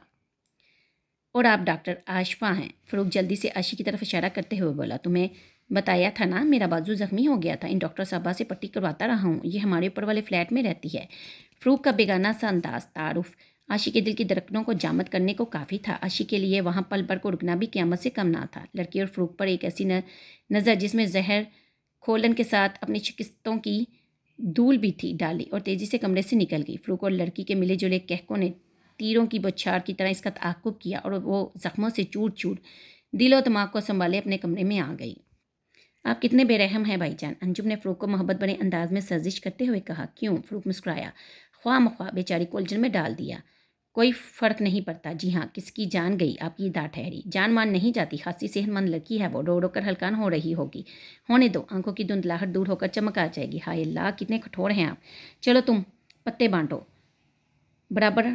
और आप डॉक्टर आशफा हैं? फ़रूक जल्दी से आशी की तरफ इशारा करते हुए बोला। तुम्हें बताया था ना, मेरा बाजू ज़ख्मी हो गया था। इन डॉक्टर साहबा से पट्टी करवाता रहा हूँ। ये हमारे ऊपर वाले फ्लैट में रहती है। फ़रूक का बेगाना सा अंदाज तारुफ आशी के दिल की धड़कनों को जामद करने को काफ़ी था। आशी के लिए वहाँ पल भर को रुकना भी क़यामत से कम ना था। लड़की और फ़रूक पर एक ऐसी नज़र जिसमें जहर खोलन के साथ अपनी शिकस्तों की धूल भी थी डाली और तेज़ी से कमरे से निकल गई। फ़रूक और लड़की के मिले जुले कहकों ने तीरों की बौछार की तरह इसका ताक़ुब किया और वो ज़ख्मों से चूर चूर दिल और दिमाग को संभाले अपने कमरे में आ गई। आप कितने बेरहम हैं भाईजान, अंजुम ने फ़रूक को मोहब्बत भरे अंदाज में सर्जिश करते हुए कहा। क्यों? फ़रूक मुस्कुराया। ख्वाह बेचारी को उलझन में डाल दिया। कोई फ़र्क नहीं पड़ता। जी हाँ, किसकी जान गई आपकी दाढ़ ठहरी। जान मान नहीं जाती। खासी सेहतमंद लड़की है वो, रो रो कर हलकान हो रही होगी। होने दो, आंखों की धुंधलाहट दूर होकर चमक आ जाएगी। हाय अल्लाह, कितने कठोर हैं आप। चलो तुम पत्ते बांटो। बराबर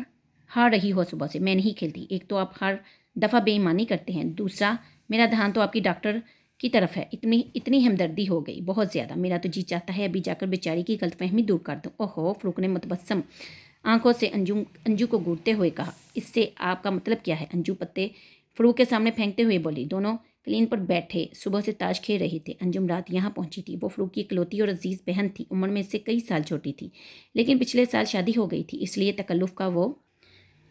हार रही हो सुबह से। मैं नहीं खेलती। एक तो आप हर दफ़ा बेईमानी करते हैं, दूसरा मेरा ध्यान तो आपकी डॉक्टर की तरफ है। इतनी हमदर्दी हो गई, बहुत ज़्यादा। मेरा तो जी चाहता है अभी जाकर बेचारी की गलतफहमी दूर कर दूँ। ओहो, फ़रूक ने मुतबस्सम आंखों से अंजू को घूरते हुए कहा। इससे आपका मतलब क्या है? अंजू पत्ते फ़रूक के सामने फेंकते हुए बोली। दोनों क्लीन पर बैठे सुबह से ताश खेल रहे थे। अंजुम रात यहाँ पहुंची थी। वो फ़रूक की इकलौती और अजीज़ बहन थी। उम्र में इससे कई साल छोटी थी, लेकिन पिछले साल शादी हो गई थी, इसलिए तकल्लुफ़ का वो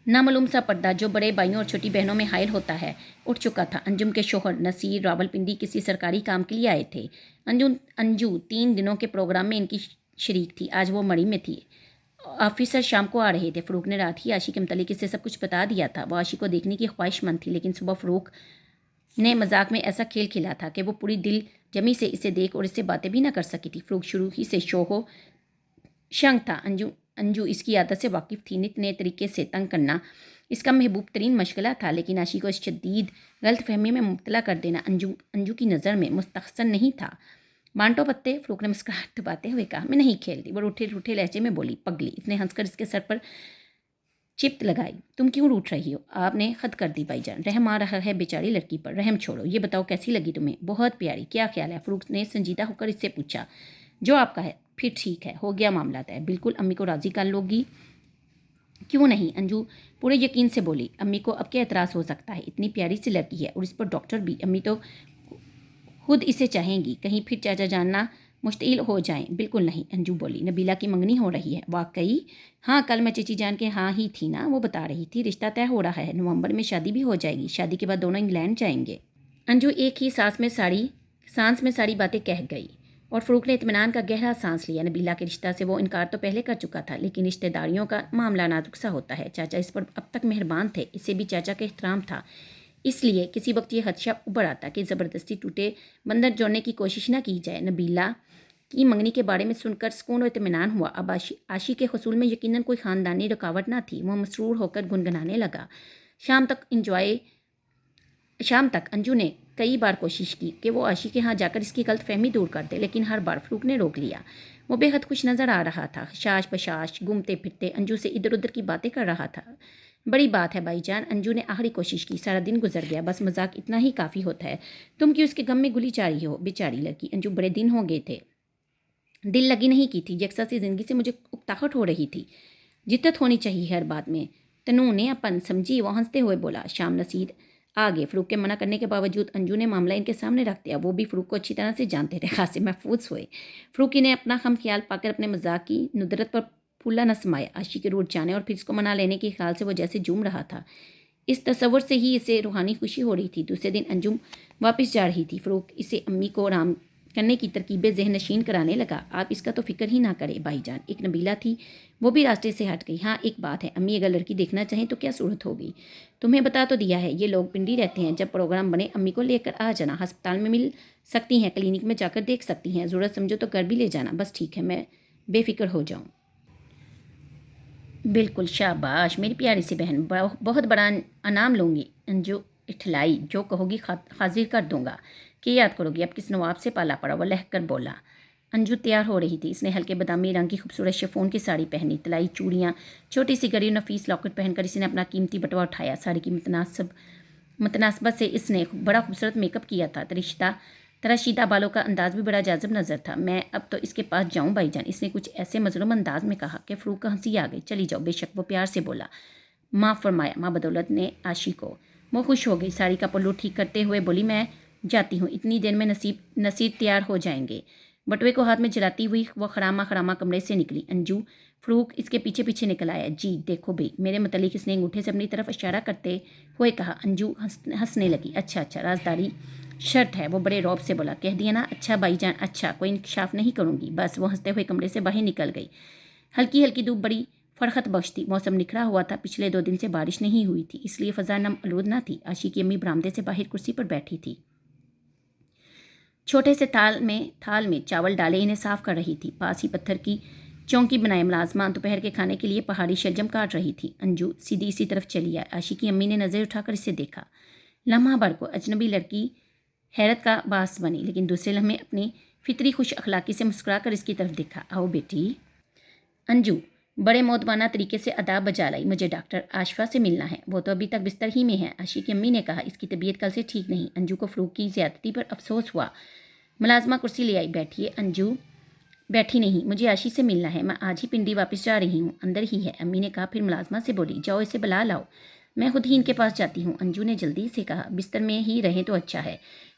नामालूम सा पर्दा जो बड़े भाइयों और छोटी बहनों में हायल होता है उठ चुका था। अंजुम के शोहर नसीर रावलपिंडी किसी सरकारी काम के लिए आए थे। अंजू 3 दिनों के प्रोग्राम में इनकी शरीक थी। आज वो मरी में थी। ऑफिसर शाम को आ रहे थे। फ़रूक ने रात ही आशी के मतलब इससे सब कुछ बता दिया था। वो आशी को देखने की ख्वाहिशमंद थी, लेकिन सुबह फ़रूक ने मजाक में ऐसा खेल खेला था कि वो पूरी दिल जमी से इसे देख और इससे बातें भी ना कर सकी थी। फ़रूक शुरू ही से शोहो शंक था। अंजू इसकी आदत से वाकिफ़ थी। नित नए तरीके से तंग करना इसका महबूब तरीन मशगला था, लेकिन आशी को इस शदीद गलत फहमी में मुब्तला कर देना अंजू की नज़र में मुस्तहसन नहीं था। बांटो पत्ते, फ़रूक ने मुस्कुराहट दबाते हुए कहा। मैं नहीं खेलती। वो रूठे रूठे लहजे में बोली। पगली, इसने हंसकर इसके सर पर चिप्त लगाई। तुम क्यों रूठ रही हो? आपने हद कर दी भाईजान। रहम आ रहा है बेचारी लड़की पर। रहम छोड़ो। ये बताओ कैसी लगी तुम्हें? बहुत प्यारी। क्या ख्याल है? फ़रूक ने संजीदा होकर इससे पूछा। जो आपका है। फिर ठीक है, हो गया मामला तय। बिल्कुल अम्मी को राज़ी कर लोगी? क्यों नहीं, अंजू पूरे यकीन से बोली। अम्मी को अब क्या एतराज़ हो सकता है? इतनी प्यारी सी लड़की है और इस पर डॉक्टर भी। अम्मी तो
خود اسے چاہیں گی، کہیں پھر چاچا جاننا مشتعل ہو جائیں۔ بالکل نہیں، انجو بولی، نبیلہ کی منگنی ہو رہی ہے؟ واقعی؟ ہاں، کل میں چچی جان کے ہاں ہی تھی نا، وہ بتا رہی تھی رشتہ طے ہو رہا ہے، نومبر میں شادی بھی ہو جائے گی، شادی کے بعد دونوں انگلینڈ جائیں گے۔ انجو ایک ہی سانس میں ساری باتیں کہہ گئی اور فروخ نے اطمینان کا گہرا سانس لیا۔ نبیلہ کے رشتہ سے وہ انکار تو پہلے کر چکا تھا، لیکن رشتہ داریوں کا معاملہ نازک سا ہوتا ہے۔ چاچا اس پر اب تک مہربان تھے، اسے بھی چاچا کا احترام تھا، اس لیے کسی وقت یہ خدشہ ابھر آتا کہ زبردستی ٹوٹے بندھن جوڑنے کی کوشش نہ کی جائے۔ نبیلہ کی منگنی کے بارے میں سن کر سکون و اطمینان ہوا۔ اب عاشی کے حصول میں یقیناً کوئی خاندانی رکاوٹ نہ تھی۔ وہ مسرور ہو کر گنگنانے لگا۔ شام تک انجو نے کئی بار کوشش کی کہ وہ عاشی کے ہاں جا کر اس کی غلط فہمی دور کر دے، لیکن ہر بار فروخ نے روک لیا۔ وہ بے حد خوش نظر آ رہا تھا، شاش بشاش گھومتے پھرتے انجو سے ادھر ادھر کی باتیں کر رہا تھا۔ بڑی بات ہے بھائی جان، انجو نے آخری کوشش کی۔ سارا دن گزر گیا، بس مذاق اتنا ہی کافی ہوتا ہے، تم کیوں اس کے غم میں گلی چا رہی ہو؟ بیچاری لڑکی، انجو بڑے دن ہو گئے تھے دل لگی نہیں کی تھی، یکساں سی زندگی سے مجھے اکتاہٹ ہو رہی تھی، جدت ہونی چاہیے ہر بات میں۔ تنو نے اپن سمجھی، وہ ہنستے ہوئے بولا۔ شام نصیر آگے فروخ کے منع کرنے کے باوجود انجو نے معاملہ ان کے سامنے رکھ دیا۔ وہ بھی فروخ کو اچھی طرح سے جانتے تھے، خاصے محفوظ ہوئے۔ فروخ نے اپنا خم خیال پا کر اپنے مزاق کی ندرت پر پھولا نہ سمایا۔ عاشی کے روٹ جانے اور پھر اس کو منا لینے کے خیال سے وہ جیسے جھوم رہا تھا، اس تصور سے ہی اسے روحانی خوشی ہو رہی تھی۔ دوسرے دن انجم واپس جا رہی تھی، فروخ اسے امی کو آرام کرنے کی ترکیبیں ذہن نشین کرانے لگا۔ آپ اس کا تو فکر ہی نہ کریں بھائی جان، ایک نبیلہ تھی، وہ بھی راستے سے ہٹ گئی۔ ہاں ایک بات ہے، امی اگر لڑکی دیکھنا چاہیں تو کیا صورت ہوگی؟ تمہیں بتا تو دیا ہے، یہ لوگ پنڈی رہتے ہیں، جب پروگرام بنے امی کو لے کر آ جانا، ہسپتال میں مل سکتی ہیں، کلینک میں جا کر دیکھ سکتی ہیں، ضرورت سمجھو تو گھر بھی لے جانا، بس ٹھیک ہے، میں بے فکر ہو جاؤں۔ بالکل، شاباش میری پیاری سی بہن، بہت بڑا انعام لوں گی۔ انجو اٹھلائی، جو کہو گی حاضر کر دوں گا۔ کہ یاد کرو گی اب کس نواب سے پالا پڑا؟ وہ لہک کر بولا۔ انجو تیار ہو رہی تھی، اس نے ہلکے بادامی رنگ کی خوبصورت شفون کی ساڑی پہنی، تلائی چوڑیاں، چھوٹی سی گھڑی، نفیس لاکٹ پہن کر اس نے اپنا قیمتی بٹوا اٹھایا۔ ساڑی کی متناسبت سے اس نے بڑا خوبصورت میک اپ کیا تھا، تراشیدہ بالوں کا انداز بھی بڑا جاذب نظر تھا۔ میں اب تو اس کے پاس جاؤں بھائی جان، اس نے کچھ ایسے مظلوم انداز میں کہا کہ فروخ کا ہنسی آ گئی۔ چلی جاؤ، بے شک وہ پیار سے بولا۔ معاف فرمایا ماں بدولت نے عاشی کو۔ وہ خوش ہو گئی، ساڑی کا پلو ٹھیک کرتے ہوئے بولی، میں جاتی ہوں، اتنی دیر میں نصیر تیار ہو جائیں گے۔ بٹوے کو ہاتھ میں جلاتی ہوئی وہ خراما خراما کمرے سے نکلی۔ انجو فروخ اس کے پیچھے پیچھے نکل آیا۔ جی دیکھو بھئی، میرے متعلق اس نے انگوٹھے سے اپنی طرف اشارہ کرتے ہوئے کہا۔ انجو ہنسنے لگی۔ اچھا رازداری شرط ہے، وہ بڑے رعب سے بولا۔ کہہ دیا نا، اچھا بھائی جان اچھا، کوئی انکشاف نہیں کروں گی، بس۔ وہ ہنستے ہوئے کمرے سے باہر نکل گئی۔ ہلکی ہلکی دھوپ بڑی فرحت بخش تھی، موسم نکھرا ہوا تھا، پچھلے 2 دن سے بارش نہیں ہوئی تھی، اس لیے فضا نم آلود نہ تھی۔ عاشی کی امی برآمدے سے باہر کرسی پر بیٹھی تھی، چھوٹے سے تھال میں چاول ڈالے انہیں صاف کر رہی تھی۔ پاس ہی پتھر کی چونکی بنائے ملازمہ دوپہر کے کھانے کے لیے پہاڑی شلجم کاٹ رہی تھی۔ انجو سیدھی اسی طرف چلی آئی۔ عاشی کی امی نے نظر اٹھا کر اسے دیکھا۔ لمحہ بھر کو اجنبی لڑکی حیرت کا باعث بنی، لیکن دوسرے لمحے اپنی فطری خوش اخلاقی سے مسکرا کر اس کی طرف دیکھا۔ آؤ بیٹی۔ انجو بڑے مؤدبانہ طریقے سے ادا بجا لائی۔ مجھے ڈاکٹر آشفا سے ملنا ہے، وہ تو ابھی تک بستر ہی میں ہے۔ عاشی کی امی نے کہا، اس کی طبیعت کل سے ٹھیک نہیں۔ انجو کو فروخ کی زیادتی پر افسوس ہوا۔ ملازمہ کرسی لے آئی۔ بیٹھیے۔ انجو بیٹھی نہیں، مجھے عاشی سے ملنا ہے، میں آج ہی پنڈی واپس جا رہی ہوں، اندر ہی ہے، امی نے کہا۔ پھر ملازمہ سے بولی، جاؤ اسے بلا لاؤ، میں خود ہی ان کے پاس جاتی ہوں۔ انجو نے جلدی سے کہا، بستر میں ہی رہیں تو اچھا ہے،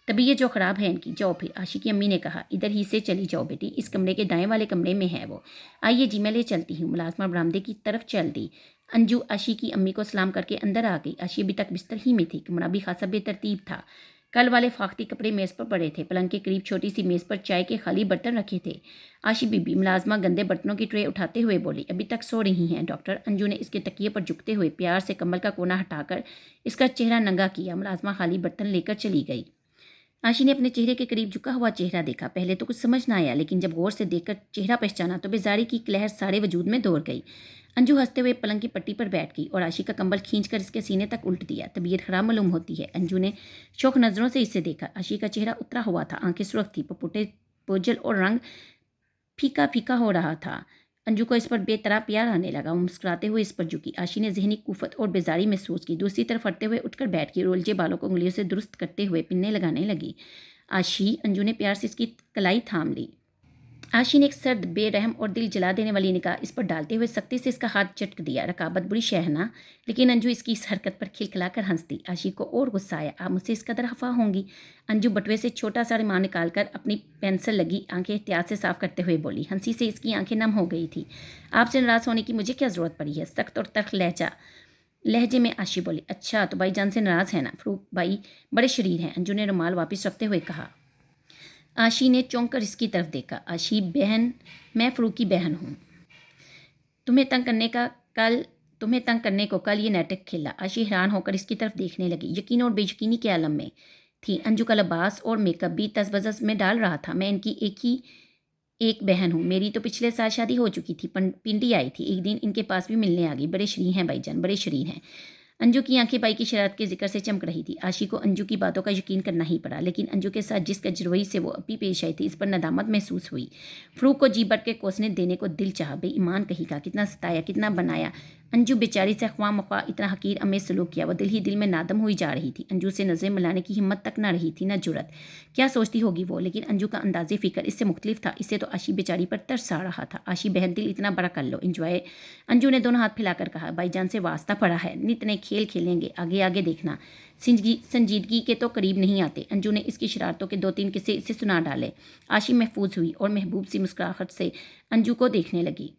طبیعت جو خراب ہے ان کی، جاؤ پھر۔ عاشی کی امی نے کہا، ادھر ہی سے چلی جاؤ بیٹی، اس کمرے کے دائیں والے کمرے میں ہے وہ۔ آئیے جی، میں لے چلتی ہوں۔ ملازمہ برآمدے کی طرف چل دی۔ انجو عاشی کی امی کو سلام کر کے اندر آ گئی۔ عاشی ابھی تک بستر ہی میں تھی، کمرہ بھی خاصا بے ترتیب تھا، کل والے فاختی کپڑے میز پر پڑے تھے، پلنگ کے قریب چھوٹی سی میز پر چائے کے خالی برتن رکھے تھے۔ عاشی بی بی، ملازمہ گندے برتنوں کی ٹرے اٹھاتے ہوئے بولی، ابھی تک سو رہی ہیں ڈاکٹر؟ انجو نے اس کے تکیے پر جھکتے ہوئے پیار سے کمبل کا کونا ہٹا کر اس کا چہرہ ننگا کیا۔ ملازمہ خالی برتن لے کر چلی گئی۔ عاشی نے اپنے چہرے کے قریب جھکا ہوا چہرہ دیکھا، پہلے تو کچھ سمجھ نہ آیا، لیکن جب غور سے دیکھ کر چہرہ پہچانا تو بیزاری کی لہر سارے وجود میں دوڑ گئی۔ انجو ہنستے ہوئے پلنگ کی پٹی پر بیٹھ گئی اور عاشی کا کمبل کھینچ کر اس کے سینے تک الٹ دیا۔ طبیعت خراب معلوم ہوتی ہے۔ انجو نے شوق نظروں سے اسے دیکھا۔ عاشی کا چہرہ اترا ہوا تھا، آنکھیں سرخ تھی، پپوٹے بوجھل اور رنگ پھیکا پھیکا ہو رہا تھا۔ انجو کو اس پر بے طرح پیار آنے لگا، وہ مسکراتے ہوئے اس پر جھکی۔ عاشی نے ذہنی کفت اور بیزاری محسوس کی، دوسری طرف ہٹتے ہوئے اٹھ کر بیٹھ گئی اور الجھے بالوں کو انگلیوں سے درست کرتے ہوئے پننے لگانے لگی۔ عاشی، انجو نے پیار سے اس کی کلائی تھام لی۔ आशी ने एक सर्द, बेरहम और दिल जला देने वाली निगाह इस पर डालते हुए सख्ती से इसका हाथ झटक दिया। रकाबत बुरी शहना, लेकिन अंजू इसकी इस हरकत पर खिलखिलाकर हंस दी। आशी को और गुस्सा आया। आप मुझसे इस कदर खफा होंगी? अंजू बटुए से छोटा सा रुमाल निकालकर अपनी पेंसिल लगी आंखें एहतियात से साफ करते हुए बोली। हंसी से इसकी आंखें नम हो गई थी। आपसे नाराज़ होने की मुझे क्या ज़रूरत पड़ी है? सख्त और तल्ख लहजे में आशी बोली। अच्छा, तो भाईजान से नाराज़ है ना? फ़रूक भाई बड़े शरीर हैं, अंजू ने रुमाल वापस रखते हुए कहा। आशी ने चौंक कर इसकी तरफ देखा। आशी बहन, मैं फ़रूक की बहन हूँ। तुम्हें तंग करने को कल ये नाटक खेला। आशी हैरान होकर इसकी तरफ देखने लगी। यकीन और बेयकीनी के आलम में थी। अंजू का लिबास और मेकअप भी तज़बज़ में डाल रहा था। मैं इनकी एक बहन हूँ। मेरी तो पिछले साल शादी हो चुकी थी। पिंडी आई थी, एक दिन इनके पास भी मिलने आ गई। बड़े शरीर हैं भाईजान, बड़े शरीर हैं। अंजू की आंखें भाई की शरारत के जिक्र से चमक रही थी। आशी को अंजू की बातों का यकीन करना ही पड़ा, लेकिन अंजू के साथ जिस कजरवई से वो अभी पेश आई थी, इस पर नदामत महसूस हुई। फ़रूक को जी बट के कोसने देने को दिल चाहा। बेईमान कही का, कितना सताया, कितना बनाया। अंजू बेचारी से ख्वाह मख्वाह इतना हकीर अमेज सलूक किया। वो दिल ही दिल में नादम हुई जा रही थी। अंजू से नज़रें मिलाने की हिम्मत तक न रही थी, न जुरत। क्या सोचती होगी वो? लेकिन अंजू का अंदाज़े फ़िक्र इससे मुख्तलिफ था। इससे तो आशी बेचारी पर तरस आ रहा था। आशी बहन, दिल इतना बड़ा कर लो, इंजॉय। अंजू ने दोनों हाथ फैलाकर कहा। भाईजान से वास्ता पड़ा है, नित नए खेल खेलेंगे, आगे आगे देखना। संजीदगी के तो करीब नहीं आते। अंजू ने इसकी शरारतों के 2-3 किस्से इसे सुना डाले। आशी महफूज हुई और महबूब सी मुस्कुराहट से अंजू को देखने लगी।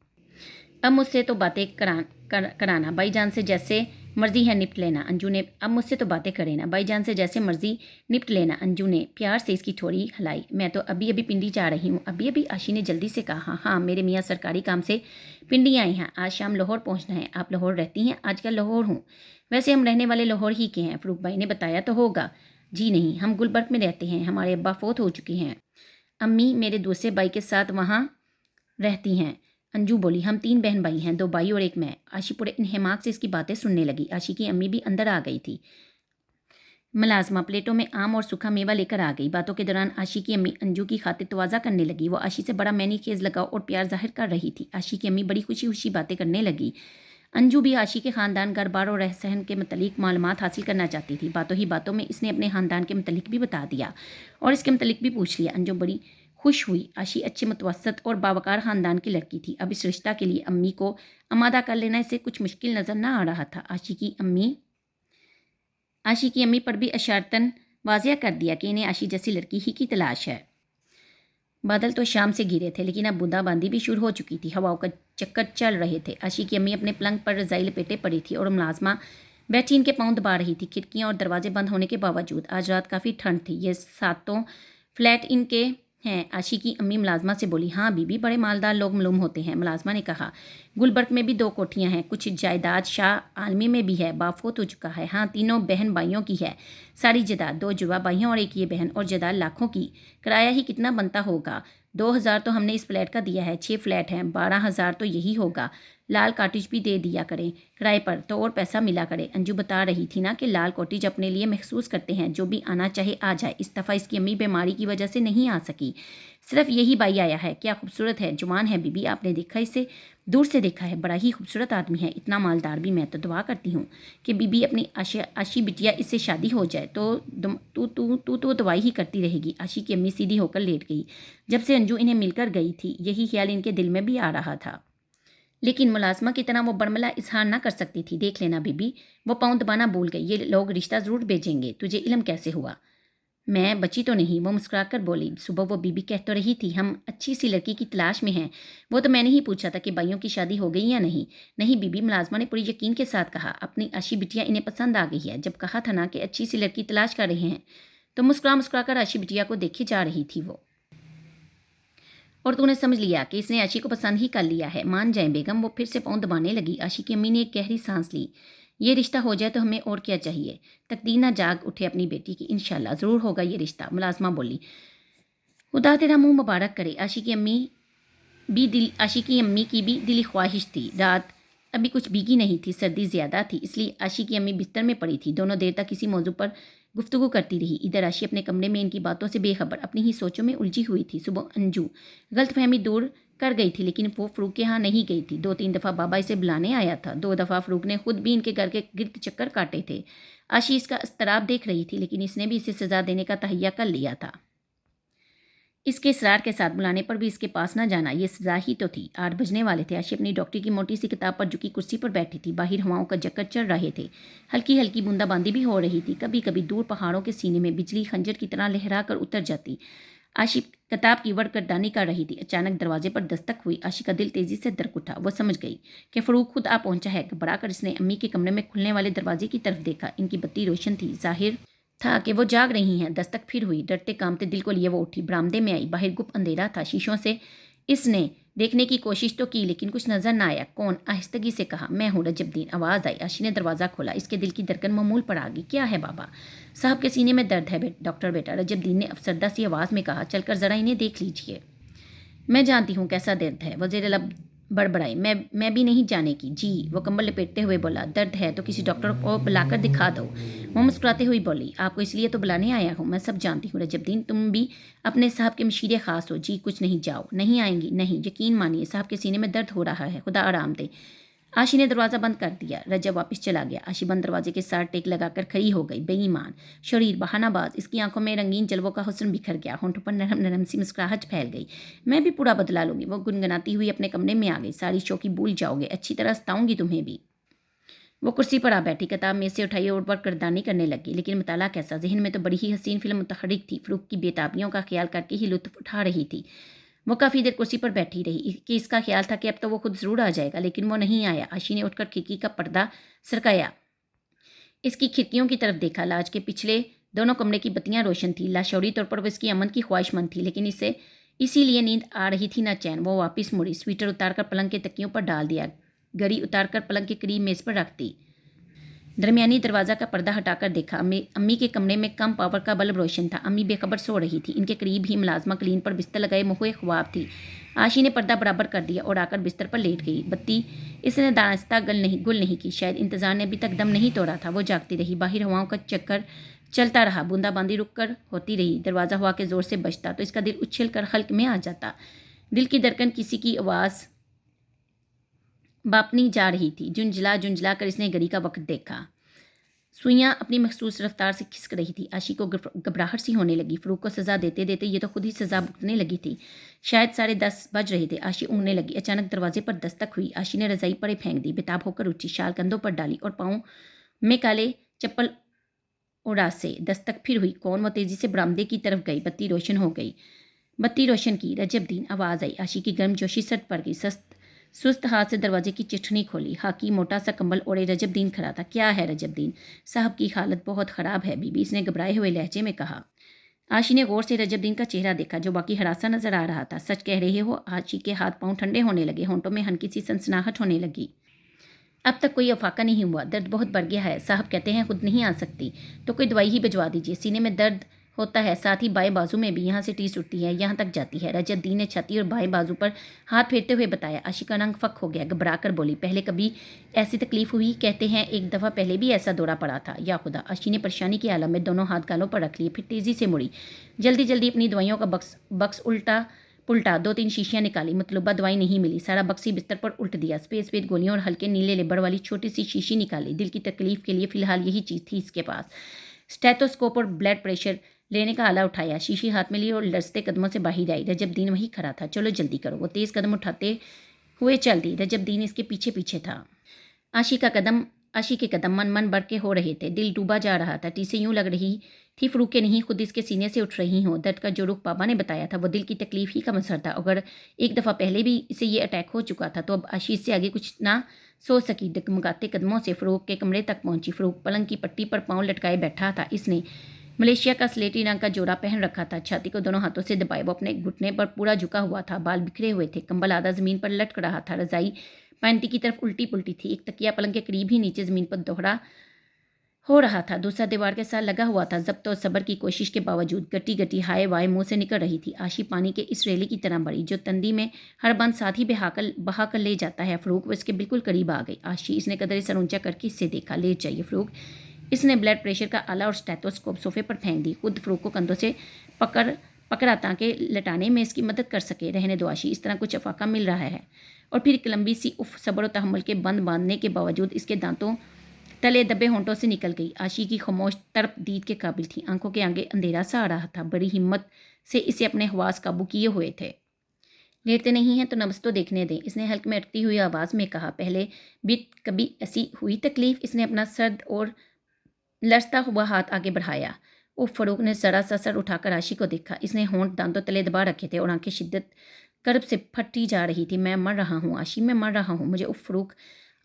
अब मुझसे तो बातें कराना, भाईजान से जैसे मर्जी है निपट लेना। अंजू ने अब मुझसे तो बातें करे ना, भाईजान से जैसे मर्जी निपट लेना। अंजू ने प्यार से इसकी थोड़ी हिलाई। मैं तो अभी अभी पिंडी जा रही हूँ। अभी? आशी ने जल्दी से कहा। हाँ, मेरे मियाँ सरकारी काम से पिंडी आए हैं। आज शाम लाहौर पहुँचना है। आप लाहौर रहती हैं? आजकल लाहौर हूँ। वैसे हम रहने वाले लाहौर ही के हैं। फ़रूक भाई ने बताया तो होगा। जी नहीं, हम गुलबर्ग में रहते हैं। हमारे अब्बा फौत हो चुके हैं। अम्मी मेरे दूसरे भाई के साथ वहाँ रहती हैं। अंजू बोली। हम 3 बहन भाई हैं, 2 भाई और एक मैं। आशी पूरे इन्हमाक से इसकी बातें सुनने लगी। आशी की अम्मी भी अंदर आ गई थी। मुलाजमा प्लेटों में आम और सूखा मेवा लेकर आ गई। बातों के दौरान आशी की अम्मी अंजू की खातिर तवाज़ा करने लगी। वो आशी से बड़ा मैनी खेज लगाव और प्यार जाहिर कर रही थी। आशी की अम्मी बड़ी खुशी खुशी बातें करने लगी। अंजू भी आशी के ख़ानदान, घर बार और रह सहन के मतलब मालूमात हासिल करना चाहती थी। बातों ही बातों में इसने अपने ख़ानदान के मतलब भी बता दिया और इसके मतलब भी पूछ लिया। अंजू बड़ी खुश हुई। आशी अच्छे मुतवसत और बावकार ख़ानदान की लड़की थी। अब इस रिश्ता के लिए अम्मी को आमादा कर लेना इसे कुछ मुश्किल नज़र न आ रहा था। आशी की अम्मी पर भी अशारतन वाजिया कर दिया कि इन्हें आशी जैसी लड़की ही की तलाश है। बादल तो शाम से गिरे थे, लेकिन अब बूंदाबांदी भी शुरू हो चुकी थी। हवाओं का चक्कर चल रहे थे। आशी की अम्मी अपने पलंग पर रज़ाई लपेटे पड़ी थी और मुलाजमा बैठी इनके पाँव दबा रही थी। खिड़कियाँ और दरवाजे बंद होने के बावजूद आज रात काफ़ी ठंड थी। ये 7 फ्लैट इनके हैं। आशी की अम्मी मुलाजमा से बोली। हाँ बीबी, बड़े मालदार लोग मालूम होते हैं। मुलाजमा ने कहा। गुलबर्ग में भी 2 कोठियाँ हैं, कुछ जायदाद शाह आलमी में भी है। बाप फौत हो चुका है। हाँ, 3 बहन भाइयों की है सारी जायदाद, 2 जुड़वा भाइयों और एक ये बहन, और जायदाद लाखों की। किराया ही कितना बनता होगा? 2,000 तो हमने इस फ्लैट का दिया है। 6 फ्लैट हैं, 12,000 तो यही होगा। लाल कॉटेज भी दे दिया करें किराए पर तो और पैसा मिला करे। अंजू बता रही थी ना कि लाल कॉटेज अपने लिए महसूस करते हैं, जो भी आना चाहे आ जाए। इस दफ़ा इसकी अम्मी बीमारी की वजह से नहीं आ सकी। सिर्फ यही भाई आया है। क्या खूबसूरत है, जवान है बीबी, आपने देखा इसे? दूर से देखा है, बड़ा ही खूबसूरत आदमी है, इतना मालदार भी। मैं तो दुआ करती हूँ कि बीबी अपनी आशी बिटिया इससे शादी हो जाए तो तू दवाई ही करती रहेगी। आशी की अम्मी सीधी होकर लेट गई। जब से अंजू इन्हें मिलकर गई थी, यही ख्याल इनके दिल में भी आ रहा था, लेकिन मुलाजमा की तरह वो बड़मला इजहार ना कर सकती थी। देख लेना बीबी, वो पाँव दबाना भूल गई। ये लोग रिश्ता ज़रूर भेजेंगे। तुझे इल्म कैसे हुआ? मैं बची तो नहीं, वो मुस्कुराकर बोली। सुबह वो बीबी कह तो रही थी हम अच्छी सी लड़की की तलाश में हैं। वो तो मैंने ही पूछा था कि भाइयों की शादी हो गई या नहीं। नहीं बीबी, मुलाजमा ने पूरी यकीन के साथ कहा। अपनी आशी बिटिया इन्हें पसंद आ गई है। जब कहा था ना कि अच्छी सी लड़की तलाश कर रहे हैं, तो मुस्कुरा कर आशी बिटिया को देखी जा रही थी वो। और तूने समझ लिया कि इसने आशी को पसंद ही कर लिया है। मान जाए बेगम। वो फिर से पाँव दबाने लगी। आशी की अम्मी ने एक गहरी सांस ली। ये रिश्ता हो जाए तो हमें और क्या चाहिए? तकदीर ना जाग उठे अपनी बेटी की। इंशाल्लाह ज़रूर होगा ये रिश्ता। मुलाजमा बोली। खुदा तेरा मुंह मुबारक करे। आशी की अम्मी की भी दिली ख्वाहिश थी। रात अभी कुछ भीगी नहीं थी, सर्दी ज़्यादा थी, इसलिए आशी की अम्मी बिस्तर में पड़ी थी। दोनों देर तक किसी मौजू पर गुफ्तगू करती रही। इधर आशी अपने कमरे में इनकी बातों से बेखबर अपनी ही सोचों में उलझी हुई थी। सुबह अंजू गलतफहमी दूर कर गई थी, लेकिन वो फ़रूक के यहाँ नहीं गई थी। 2-3 दफ़ा बाबा इसे बुलाने आया था। 2 दफ़ा फ़रूक ने खुद भी इनके घर के गिरद चक्कर काटे थे। आशी इसका इस्तराब देख रही थी, लेकिन इसने भी इसे सज़ा देने का तहैया कर लिया था। اس کے اصرار کے ساتھ بلانے پر بھی اس کے پاس نہ جانا یہ سزا ہی تو تھی۔ 8 بجنے والے تھے۔ عاشی اپنی ڈاکٹری کی موٹی سی کتاب پر جھکی کرسی پر بیٹھی تھی۔ باہر ہواؤں کا جکر چل رہے تھے، ہلکی ہلکی بوندا باندی بھی ہو رہی تھی۔ کبھی کبھی دور پہاڑوں کے سینے میں بجلی خنجر کی طرح لہرا کر اتر جاتی۔ عاشی کتاب کی وڑ گردانی کر رہی تھی، اچانک دروازے پر دستک ہوئی۔ عاشی کا دل تیزی سے دھڑک اٹھا۔ وہ سمجھ گئی کہ فروغ خود آ پہنچا ہے۔ گھبرا کر اس نے امی کے کمرے میں کھلنے والے دروازے کی طرف دیکھا۔ ان کی بتی روشن تھی، ظاہر تھا کہ وہ جاگ رہی ہیں۔ دستک پھر ہوئی۔ ڈرتے کانپتے دل کو لیے وہ اٹھی، برآمدے میں آئی۔ باہر گپ اندھیرا تھا۔ شیشوں سے اس نے دیکھنے کی کوشش تو کی لیکن کچھ نظر نہ آیا۔ کون؟ آہستگی سے کہا۔ میں ہوں رجب دین، آواز آئی۔ عاشی نے دروازہ کھولا۔ اس کے دل کی دھڑکن معمول پر آ گئی۔ کیا ہے بابا؟ صاحب کے سینے میں درد ہے ڈاکٹر بیٹا، رجب دین نے افسردہ سی آواز میں کہا۔ چل کر ذرا انہیں دیکھ لیجیے۔ میں جانتی ہوں کیسا درد ہے، وہ زیر لب بڑبڑائی۔ میں بھی نہیں جانے کی جی، وہ کمبل لپیٹتے ہوئے بولا۔ درد ہے تو کسی ڈاکٹر کو بلا کر دکھا دو، وہ مسکراتے ہوئی بولی۔ آپ کو اس لیے تو بلانے آیا ہوں، میں سب جانتی ہوں رجب دین، تم بھی اپنے صاحب کے مشیر خاص ہو۔ جی کچھ نہیں، جاؤ۔ نہیں آئیں گی؟ نہیں، یقین مانیے صاحب کے سینے میں درد ہو رہا ہے، خدا آرام دے۔ عاشی نے دروازہ بند کر دیا۔ رجب واپس چلا گیا۔ عاشی بند دروازے کے ساتھ ٹیک لگا کر کھڑی ہو گئی۔ بے ایمان، شریر، بہانہ باز، اس کی آنکھوں میں رنگین جلووں کا حسن بکھر گیا، ہونٹوں پر نرم نرم سی مسکراہٹ پھیل گئی۔ میں بھی پورا بدلا لوں گی، وہ گنگناتی ہوئی اپنے کمرے میں آ گئی۔ ساری شوقی بھول جاؤ گے، اچھی طرح ستاؤں گی تمہیں بھی۔ وہ کرسی پر آ بیٹھی، کتاب میز سے اٹھائی اور برگردانی کرنے لگی۔ لیکن مطالعہ کیسا؟ ذہن میں تو بڑی ہی حسین فلم متحرک تھی، فروغ کی بےتابیوں کا خیال کر کے ہی لطف اٹھا رہی تھی۔ وہ کافی دیر کرسی پر بیٹھی رہی کہ اس کا خیال تھا کہ اب تو وہ خود ضرور آ جائے گا، لیکن وہ نہیں آیا۔ عاشی نے اٹھ کر کھڑکی کا پردہ سرکایا، اس کی کھڑکیوں کی طرف دیکھا۔ لاج کے پچھلے دونوں کمرے کی بتیاں روشن تھیں۔ لاشعوری طور پر وہ اس کی امن کی خواہش مند تھی، لیکن اسے اسی لیے نیند آ رہی تھی نہ چین۔ وہ واپس مڑی، سویٹر اتار کر پلنگ کے تکیوں پر ڈال دیا، گھڑی اتار کر پلنگ کے قریب میز پر رکھ دی۔ درمیانی دروازہ کا پردہ ہٹا کر دیکھا۔ امی کے کمرے میں کم پاور کا بلب روشن تھا۔ امی بے خبر سو رہی تھی۔ ان کے قریب ہی ملازمہ کلین پر بستر لگائے مہوئے خواب تھی۔ عاشی نے پردہ برابر کر دیا اور آ کر بستر پر لیٹ گئی۔ بتی اس نے دانستہ گل نہیں کی، شاید انتظار نے ابھی تک دم نہیں توڑا تھا۔ وہ جاگتی رہی، باہر ہواؤں کا چکر چلتا رہا، بوندا باندی رک کر ہوتی رہی۔ دروازہ ہوا کے زور سے بجتا تو اس کا دل اچھل کر حلق میں آ جاتا۔ دل کی دھڑکن کسی کی آواز باپنی جا رہی تھی۔ جھنجھلا کر اس نے گھڑی کا وقت دیکھا۔ سوئیاں اپنی مخصوص رفتار سے کھسک رہی تھی۔ عاشی کو گھبراہٹ سی ہونے لگی۔ فروغ کو سزا دیتے دیتے یہ تو خود ہی سزا بھگتنے لگی تھی۔ شاید 10:30 بج رہے تھے۔ عاشی اونگنے لگی۔ اچانک دروازے پر دستک ہوئی۔ عاشی نے رضائی پرے پھینک دی، بےتاب ہو کر اٹھی، شال کندھوں پر ڈالی اور پاؤں میں کالے چپل اڑاسے۔ دستک پھر ہوئی۔ کون؟ وہ تیزی سے برآمدے کی طرف گئی۔ بتی روشن ہو گئی۔ بتی روشن کی۔ رجب دین، آواز آئی۔ عاشی کی گرم جوشی سرد پڑ گئی۔ سست ہاتھ سے دروازے کی چٹھنی کھولی۔ خاکی موٹا سا کمبل اوڑے رجب دین کھڑا تھا۔ کیا ہے رجب دین؟ صاحب کی حالت بہت خراب ہے بی بی، اس نے گھبرائے ہوئے لہجے میں کہا۔ عاشی نے غور سے رجب دین کا چہرہ دیکھا جو باقی ہراساں نظر آ رہا تھا۔ سچ کہہ رہے ہو؟ عاشی کے ہاتھ پاؤں ٹھنڈے ہونے لگے، ہونٹوں میں ہلکی سی سنسناہٹ ہونے لگی۔ اب تک کوئی افاقہ نہیں ہوا، درد بہت بڑھ گیا ہے، صاحب کہتے ہیں خود نہیں آ سکتی، تو کوئی دوائی ہی بھجوا دیجیے۔ سینے میں درد ہوتا ہے، ساتھ ہی بائیں بازو میں بھی، یہاں سے ٹیس اٹھتی ہے، یہاں تک جاتی ہے، رجب دین نے چھاتی اور بائیں بازو پر ہاتھ پھیرتے ہوئے بتایا۔ عاشی کا رنگ فک ہو گیا، گھبرا کر بولی۔ پہلے کبھی ایسی تکلیف ہوئی؟ کہتے ہیں ایک دفعہ پہلے بھی ایسا دورہ پڑا تھا۔ یا خدا! عاشی نے پریشانی کے عالم میں دونوں ہاتھ گالوں پر رکھ لیے، پھر تیزی سے مڑی، جلدی اپنی دوائیوں کا بکس الٹا پلٹا، 2-3 شیشیاں نکالی، مطلوبہ دوائی نہیں ملی، سارا بکس ہی بستر پر الٹ دیا، سفید گولیوں اور ہلکے نیلے لیبڑ والی چھوٹی سی شیشی نکالی۔ دل کی تکلیف کے لیے فی الحال یہی چیز تھی اس کے پاس۔ اسٹیتھوسکوپ اور بلڈ پریشر لینے کا آلہ اٹھایا، شیشی ہاتھ میں لی اور لرزتے قدموں سے باہر آئی۔ رجب دین وہیں کھڑا تھا۔ چلو جلدی کرو، وہ تیز قدم اٹھاتے ہوئے چل دی۔ رجب دین اس کے پیچھے تھا۔ عاشی کے قدم من بڑھ کے ہو رہے تھے، دل ڈوبا جا رہا تھا، ٹیسیں یوں لگ رہی تھی فروغ کے نہیں خود اس کے سینے سے اٹھ رہی ہوں۔ درد کا جو رخ بابا نے بتایا تھا وہ دل کی تکلیف ہی کا مظہر تھا۔ اگر ایک دفعہ پہلے بھی اسے یہ اٹیک ہو چکا تھا تو اب عاشی اس سے آگے کچھ نہ سوچ سکی۔ ڈگمگاتے قدموں سے فروغ کے کمرے تک پہنچی۔ فروغ پلنگ کی پٹی پر پاؤں لٹکائے بیٹھا تھا۔ اس نے ملیشیا کا سلیٹی رنگ کا جوڑا پہن رکھا تھا، چھاتی کو دونوں ہاتھوں سے دبائے وہ اپنے گھٹنے پر پورا جھکا ہوا تھا، بال بکھرے ہوئے تھے، کمبل آدھا زمین پر لٹک رہا تھا، رضائی پینٹی کی طرف الٹی پلٹی تھی، ایک تکیہ پلنگ کے قریب ہی نیچے زمین پر دوہرا ہو رہا تھا، دوسرا دیوار کے ساتھ لگا ہوا تھا۔ ضبط اور صبر کی کوشش کے باوجود گٹی ہائے وائے منہ سے نکل رہی تھی۔ عاشی پانی کے اس ریلی کی طرح بڑی جو تندی میں ہر بند ساتھ ہی بہا کر لے جاتا ہے۔ فروغ وہ اس کے بالکل قریب آ گئی۔ عاشی، اس نے قدرے سر اونچا کر کے اس سے دیکھا۔ لیٹ جائیے فروغ۔ اس نے بلڈ پریشر کا آلہ اور اسٹیتھوسکوپ صوفے پر پھینک دی، خود فروغ کو کندھوں سے پکڑا تاکہ لٹانے میں اس کی مدد کر سکے۔ رہنے دو عاشی، اس طرح کچھ افاقہ مل رہا ہے۔ اور پھر ایک لمبی سی اف صبر و تحمل کے بند باندھنے کے باوجود اس کے دانتوں تلے دبے ہونٹوں سے نکل گئی۔ عاشی کی خاموش طرف دید کے قابل تھی، آنکھوں کے آگے اندھیرا سا آ رہا تھا، بڑی ہمت से इसे अपने हवास काबू किए हुए थे। लेटते नहीं हैं तो नब्ज़ तो देखने दें, इसने हल्क में अटकती हुई आवाज़ में कहा। पहले भी कभी ऐसी हुई तकलीफ़? इसने अपना सर्द और लरसता हुआ हाथ आगे बढ़ाया। फ़रूक ने ज़रा सा सर उठाकर आशी को देखा। इसने होंठ दांतों तले दबा रखे थे और आंखें शिद्दत कर्ब से फटी जा रही थी। मैं मर रहा हूँ आशी, मैं मर रहा हूँ, मुझे फ़रूक।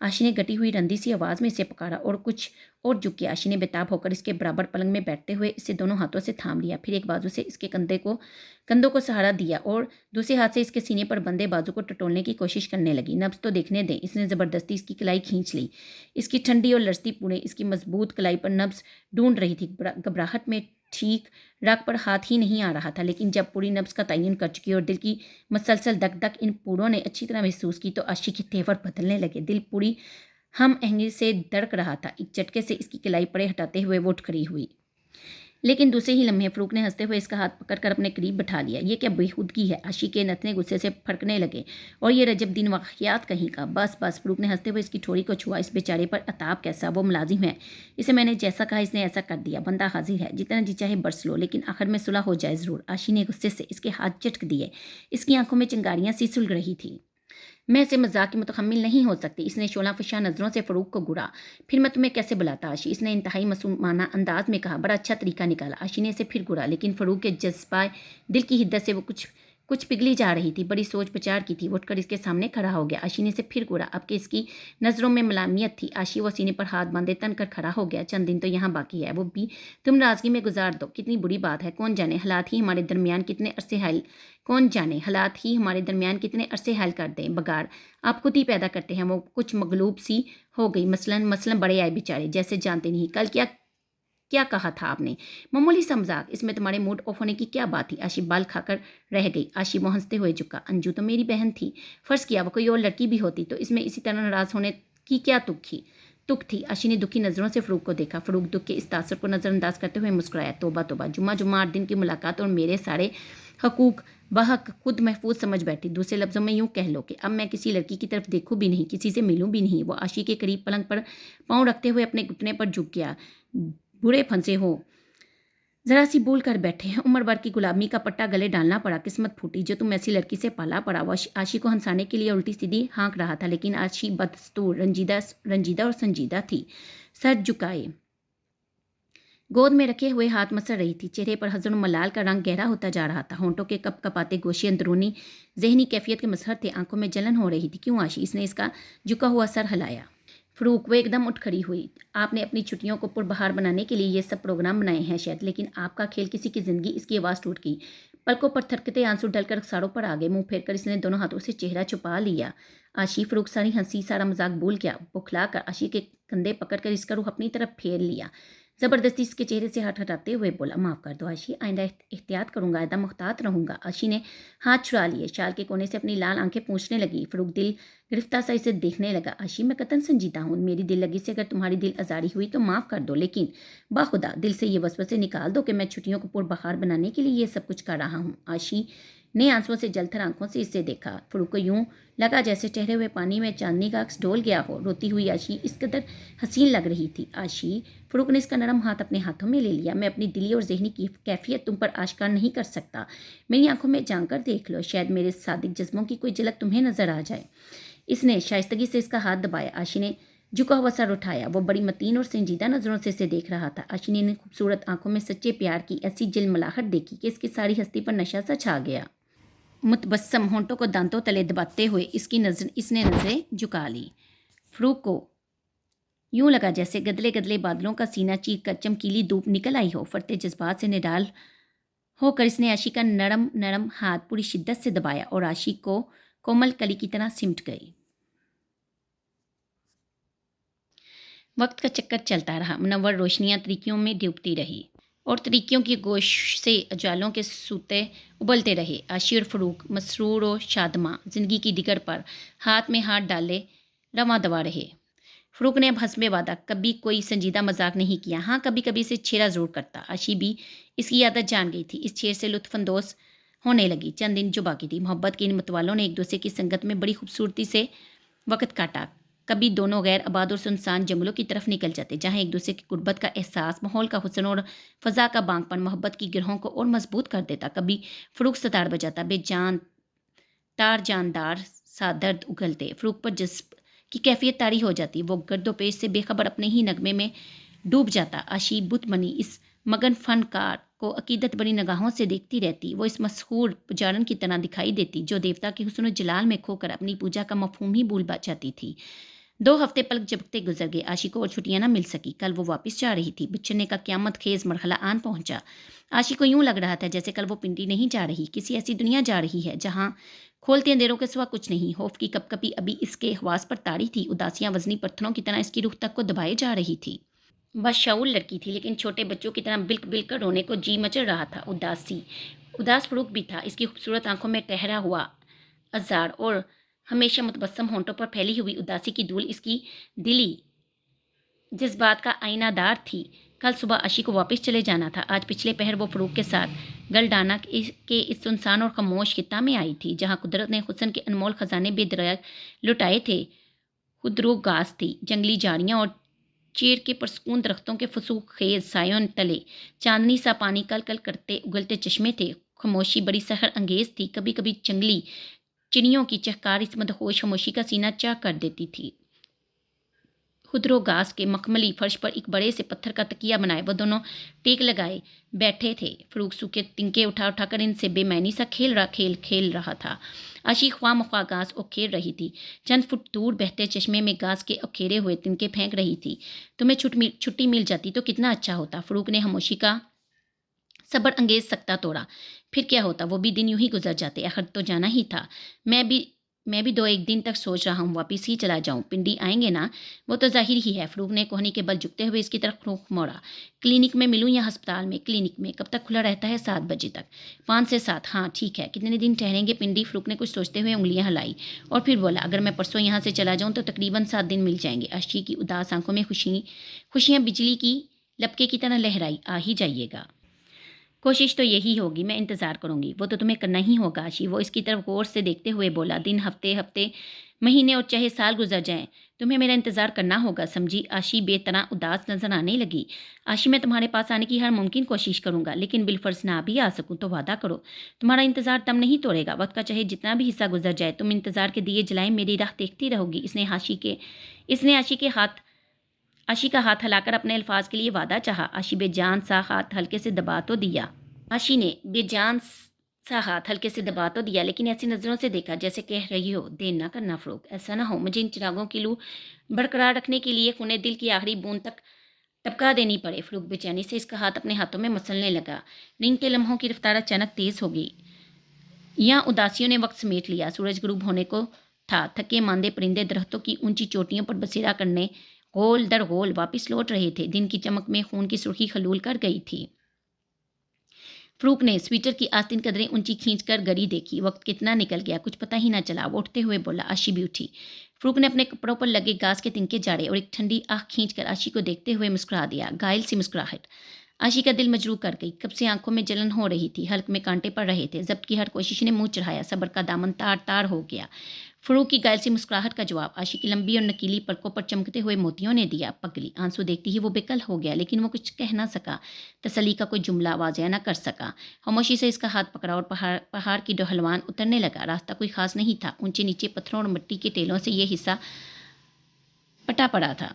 आशी ने गटी हुई रंधी सी आवाज़ में इसे पुकारा और कुछ और झुक के आशी ने बेताब होकर इसके बराबर पलंग में बैठते हुए इसे दोनों हाथों से थाम लिया। फिर एक बाजू से इसके कंधों को सहारा दिया और दूसरे हाथ से इसके सीने पर बंधे बाजू को टटोलने की कोशिश करने लगी। नब्ज़ तो देखने दें, इसने ज़बरदस्ती इसकी कलाई खींच ली। इसकी ठंडी और लरसती पूड़ें इसकी मजबूत कलाई पर नब्ज़ ढूंढ रही थी। घबराहट में ठीक राग पर हाथ ही नहीं आ रहा था, लेकिन जब पूरी नब्ज़ का तयन कर चुकी और दिल की मसलसल दक दक इन पूड़ों ने अच्छी तरह महसूस की तो आशी के तेवर बदलने लगे। दिल पूरी हम आहंगी से धड़क रहा था। एक झटके से इसकी कलाई पड़े हटाते हुए वो उठ खड़ी हुई, लेकिन दूसरे ही लम्हे फ़रूक ने हंसते हुए इसका हाथ पकड़कर अपने करीब बैठा लिया। ये क्या बेहूदगी है? आशी के नथने गुस्से से फड़कने लगे। और ये रजब दिन वाक़यात कहीं का। बस बस, फ़रूक ने हंसते हुए इसकी ठोड़ी को छुआ। इस बेचारे पर अताब कैसा, वो मुलाजिम है, इसे मैंने जैसा कहा इसने ऐसा कर दिया। बंदा हाजिर है, जितना जी चाहे बरस लो, लेकिन आखिर में सुलह हो जाए ज़रूर। आशी ने गुस्से से इसके हाथ झटक दिए। इसकी आंखों में चिंगारियाँ सी सुलग रही थी। मैं इसे मजाक की मुतहम्मिल नहीं हो सकती। इसने शोला फशा नज़रों से फ़रूक को घूरा। फिर मैं तुम्हें कैसे बुलाता आशी? इसने इंतहाई मासूमाना अंदाज में कहा। बड़ा अच्छा तरीका निकाला। आशी ने इसे फिर घूरा, लेकिन फ़रूक के जज्बाए दिल की हिद्दत से वो कुछ पिघली जा रही थी। बड़ी सोच विचार की थी। वो उठकर इसके सामने खड़ा हो गया। आशी ने इसे फिर घूरा। अब कि इसकी नज़रों में मलामियत थी, आशी वो सीने पर हाथ बांधे तन कर खड़ा हो गया। चंद दिन तो यहाँ बाकी है, वो भी तुम नाराज़गी में गुजार दो। कितनी बुरी बात है, कौन जाने हालात ही हमारे दरमियान कितने अरसे हल कर दें। बगाड़ आप खुद ही पैदा करते हैं। वो कुछ मगलूब सी हो गई। मसलन बड़े आए बेचारे, जैसे जानते नहीं। कल क्या क्या कहा था आपने? मामूली सा मजाक, इसमें तुम्हारे मूड ऑफ होने की क्या बात थी? आशी बाल खाकर रह गई। आशी वो हंसते हुए झुका। अंजू तो मेरी बहन थी। फ़र्ज़ किया वो कोई और लड़की भी होती तो इसमें इसी तरह नाराज़ होने की क्या तुक थी। आशी ने दुखी नज़रों से फ़रूक को देखा। फ़रूक दुख के इस तासर को नज़रअंदाज करते हुए मुस्कुराया। तोबा तोबा, जुम्मा 8 दिन की मुलाकात और मेरे सारे हकूक बहक खुद महफूज समझ बैठी। दूसरे लफ्ज़ों में यूँ कह लो कि अब मैं किसी लड़की की तरफ देखूँ भी नहीं, किसी से मिलूँ भी नहीं। वो आशी के करीब पलंग पर पाँव रखते हुए अपने घुटने पर झुक गया। बुरे फंसे हो, ज़रा सी भूल कर बैठे हैं। उम्र भर की गुलामी का पट्टा गले डालना पड़ा। किस्मत फूटी जो तुम ऐसी लड़की से पाला पड़ा। वो आशी को हंसाने के लिए उल्टी सीधी हाँक रहा था, लेकिन आशी बदस्तूर रंजीदा और संजीदा थी। सर झुकाए गोद में रखे हुए हाथ मसर रही थी। चेहरे पर हज़न और मलाल का रंग गहरा होता जा रहा था। होंठों के कप कपाते गोशे अंदरूनी जहनी कैफियत के मसहर थे। आंखों में जलन हो रही थी। क्यों आशी? इसने इसका झुका हुआ सर हिलाया। फ़रूक, वो एकदम उठ खड़ी हुई। आपने अपनी छुट्टियों को पुरबहार बनाने के लिए ये सब प्रोग्राम बनाए हैं शायद, लेकिन आपका खेल किसी की ज़िंदगी। इसकी आवाज़ टूट गई। पलकों पर थरकते आंसू डलकर रुखसारों पर आ गए। मुंह फेर कर इसने दोनों हाथों से चेहरा छुपा लिया। आशी, फ़रूक सारी हंसी सारा मजाक भूल गया। बुखला कर आशी के कंधे पकड़कर इसका रुख अपनी तरफ फेर लिया। ज़बरदस्ती इसके चेहरे से हाथ हटाते हुए बोला, माफ़ कर दो आशी, आइंदा एहतियात करूँगा, आइंदा मुहतात रहूँगा। आशी ने हाथ छुड़ा लिए। शाल के कोने से अपनी लाल आंखें पोंछने लगी। फ़रूक दिल गिरफ्तार सा इसे देखने लगा। आशी, मैं कतन संजीदा हूँ। मेरी दिल लगी से अगर तुम्हारी दिल आज़ारी हुई तो माफ़ कर दो, लेकिन बाखुदा दिल से ये वसवसे निकाल दो कि मैं छुट्टियों को पुरबहार बनाने के लिए ये सब कुछ कर रहा हूँ। आशी ने आंसुओं से जलथर आंखों से इसे देखा। फ़रूक को यूं लगा जैसे ठहरे हुए पानी में चांदनी का अक्स डोल गया हो। रोती हुई आशी इस कदर हसीन लग रही थी। आशी, फ़रूक ने इसका नरम हाथ अपने हाथों में ले लिया। मैं अपनी दिली और जहनी की कैफियत तुम पर आश्कार नहीं कर सकता। मेरी आंखों में झांक कर देख लो, शायद मेरे सादिक जज्बों की कोई झलक तुम्हें नजर आ जाए। इसने शाइस्तगी से इसका हाथ दबाया। आशी ने झुका हुआ सर उठाया। वो बड़ी मतीन और संजीदा नज़रों से इसे देख रहा था। आशी ने इन खूबसूरत आंखों में सच्चे प्यार की ऐसी जलमलाहट देखी कि इसकी सारी हस्ती पर नशा सा छा गया। मुतबस्सम होंठों को दांतों तले दबाते हुए इसने नज़रें झुका ली। फ़रूक को यूं लगा जैसे गदले गदले बादलों का सीना चीर कर चमकीली धूप निकल आई हो। फटते जज्बात से निडाल होकर इसने आशी का नरम नरम हाथ पूरी शिद्दत से दबाया और आशी को कोमल कली की तरह सिमट गई। वक्त का चक्कर चलता रहा। मुनव्वर रोशनियां तरीकियों में डूबती रही और तरीकियों की गोश से अजालों के सूते उबलते रहे। आशी और फ़रूक मसरूर और शादमा ज़िंदगी की दिगर पर हाथ में हाथ डाले रवा दवा रहे। फ़रूक ने अब हस्बे वादा कभी कोई संजीदा मजाक नहीं किया। हाँ, कभी कभी इसे छेड़ा ज़रूर करता। आशी भी इसकी आदत जान गई थी। इस छेड़ से लुत्फ़अंदोज़ होने लगी। चंद दिन जो बाकी थी, मोहब्बत के इन मतवालों ने एक दूसरे की संगत में बड़ी खूबसूरती से वक्त काटा। کبھی دونوں غیر آباد اور سنسان جنگلوں کی طرف نکل جاتے جہاں ایک دوسرے کی قربت کا احساس، ماحول کا حسن اور فضا کا بانگ پن محبت کی گرہوں کو اور مضبوط کر دیتا۔ کبھی فروغ ستار بجاتا، بے جان تار جاندار سا درد اگلتے، فروغ پر جذب کی کیفیت طاری ہو جاتی، وہ گرد و پیش سے بے خبر اپنے ہی نغمے میں ڈوب جاتا۔ عاشی بت بنی اس مگن فنکار کو عقیدت بڑی نگاہوں سے دیکھتی رہتی، وہ اس مسحور پجارن کی طرح دکھائی دیتی جو دیوتا کے حسن و جلال میں کھو کر اپنی پوجا کا مفہوم ہی بھول جاتی تھی۔ 2 ہفتے پلک جھپکتے گزر گئے، عاشی کو اور چھٹیاں نہ مل سکی۔ کل وہ واپس جا رہی تھی، بچھڑنے کا قیامت خیز مرحلہ آن پہنچا۔ عاشی کو یوں لگ رہا تھا جیسے کل وہ پنڈی نہیں جا رہی، کسی ایسی دنیا جا رہی ہے جہاں کھولتے اندھیروں کے سوا کچھ نہیں۔ خوف کی کپ کپی ابھی اس کے حواس پر طاری تھی، اداسیاں وزنی پتھروں کی طرح اس کی روح تک کو دبائے جا رہی تھی۔ بشعور لڑکی تھی لیکن چھوٹے بچوں کی طرح بلک بلک کر رونے کو جی مچل رہا تھا۔ اداس فروغ بھی تھا، اس کی خوبصورت آنکھوں میں ٹہرا ہوا ازار اور ہمیشہ متبسم ہونٹوں پر پھیلی ہوئی اداسی کی دھول اس کی دلی جذبات کا آئینہ دار تھی۔ کل صبح عاشی کو واپس چلے جانا تھا، آج پچھلے پہر وہ فروغ کے ساتھ گلڈانا کے اس سنسان اور خاموش خطہ میں آئی تھی جہاں قدرت نے حسن کے انمول خزانے بے دریغ لٹائے تھے۔ خودرو گھاس تھی، جنگلی جھاڑیاں اور چیر کے پرسکون درختوں کے فسوق خیز سایوں تلے چاندنی سا پانی کل کل کرتے اگلتے چشمے تھے۔ خاموشی بڑی سحر انگیز تھی، کبھی کبھی جنگلی چڑیوں کی چہکار اس مدہوش خاموشی کا سینہ چاک کر دیتی تھی۔ خودرو گھاس کے مخملی فرش پر ایک بڑے سے پتھر کا تکیہ بنائے وہ دونوں ٹیک لگائے بیٹھے تھے۔ فروغ سوکھے تنکے اٹھا اٹھا کر ان سے بے معنی سا کھیل رہا تھا۔ عاشی خواہ مخواہ گھاس اکھیر رہی تھی، چند فٹ دور بہتے چشمے میں گھاس کے اکھیرے ہوئے تنکے پھینک رہی تھی۔ تمہیں چھٹی مل جاتی تو کتنا اچھا ہوتا۔ فروغ نے خاموشی کا صبر انگیز سکتہ توڑا۔ پھر کیا ہوتا، وہ بھی دن یوں ہی گزر جاتے، آخر تو جانا ہی تھا۔ میں بھی 2-1 دن تک سوچ رہا ہوں واپس ہی چلا جاؤں۔ پنڈی آئیں گے نا؟ وہ تو ظاہر ہی ہے، فروغ نے کوہنی کے بل جھکتے ہوئے اس کی طرف رخ موڑا۔ کلینک میں ملوں یا ہسپتال میں؟ کلینک میں۔ کب تک کھلا رہتا ہے؟ 7 بجے تک۔ 5 سے 7، ہاں ٹھیک ہے۔ کتنے دن ٹھہریں گے پنڈی؟ فروغ نے کچھ سوچتے ہوئے انگلیاں ہلائی اور پھر بولا، اگر میں پرسوں یہاں سے چلا جاؤں تو تقریباً 7 دن مل جائیں گے۔ عاشی کی اداس آنکھوں میں خوشیاں بجلی کی لپکے کی طرح لہرائی۔ آ ہی جائیے گا۔ کوشش تو یہی ہوگی، میں انتظار کروں گی۔ وہ تو تمہیں کرنا ہی ہوگا عاشی، وہ اس کی طرف غور سے دیکھتے ہوئے بولا۔ دن، ہفتے، مہینے اور چاہے سال گزر جائیں، تمہیں میرا انتظار کرنا ہوگا، سمجھی؟ عاشی بے طرح اداس نظر آنے لگی۔ عاشی، میں تمہارے پاس آنے کی ہر ممکن کوشش کروں گا، لیکن بالفرض نہ بھی آ سکوں تو وعدہ کرو تمہارا انتظار دم نہیں توڑے گا، وقت کا چاہے جتنا بھی حصہ گزر جائے تم انتظار کے دیے جلائے میری راہ دیکھتی رہو گی۔ اس نے عاشی کا ہاتھ ہلا کر اپنے الفاظ کے لیے وعدہ چاہا۔ عاشی بے جان سا ہاتھ ہلکے سے دبا تو دیا۔ عاشی نے بے جان سا ہاتھ ہلکے سے دبا تو دیا، لیکن ایسی نظروں سے دیکھا جیسے کہہ رہی ہو، دیر نہ کرنا فروغ، ایسا نہ ہو مجھے ان چراغوں کی لو برقرار رکھنے کے لیے خونِ دل کی آخری بوند تک ٹپکا دینی پڑے۔ فروغ بے چینی سے اس کا ہاتھ اپنے ہاتھوں میں مسلنے لگا۔ نیند کے لمحوں کی رفتار اچانک تیز ہو گئی۔ یہاں اداسیوں نے وقت سمیٹ لیا، سورج غروب ہونے کو تھا۔ تھکے ماندے پرندے درختوں کی اونچی چوٹیوں پر بسیرا کرنے غول در غول واپس لوٹ رہے تھے۔ دن کی چمک میں خون کی سرخی خلول کر گئی تھی۔ فروغ نے سویٹر کی آستین قدریں اونچی کھینچ کر گھڑی دیکھی، وقت کتنا نکل گیا کچھ پتہ ہی نہ چلا۔ وہ اٹھتے ہوئے بولا۔ عاشی بھی اٹھی۔ فروغ نے اپنے کپڑوں پر لگے گھاس کے تنکے جھاڑے اور ایک ٹھنڈی آہ کھینچ کر عاشی کو دیکھتے ہوئے مسکرا دیا، گھائل سی مسکراہٹ۔ عاشی کا دل مجروح کر گئی، کب سے آنکھوں میں جلن ہو رہی تھی، حلق میں کانٹے پڑ رہے تھے، ضبط کی ہر کوشش نے منہ چڑھایا، صبر کا دامن تار تار ہو گیا۔ فروغ کی گھائل سی مسکراہٹ کا جواب عاشی کی لمبی اور نکیلی پلکوں پر چمکتے ہوئے موتیوں نے دیا۔ پگلی آنسو دیکھتی ہی وہ بے کل ہو گیا، لیکن وہ کچھ کہہ نہ سکا، تسلی کا کوئی جملہ واضح نہ کر سکا۔ خاموشی سے اس کا ہاتھ پکڑا اور پہاڑ کی ڈھلوان اترنے لگا۔ راستہ کوئی خاص نہیں تھا، اونچے نیچے پتھروں اور مٹی کے ٹیلوں سے یہ حصہ پٹا پڑا تھا۔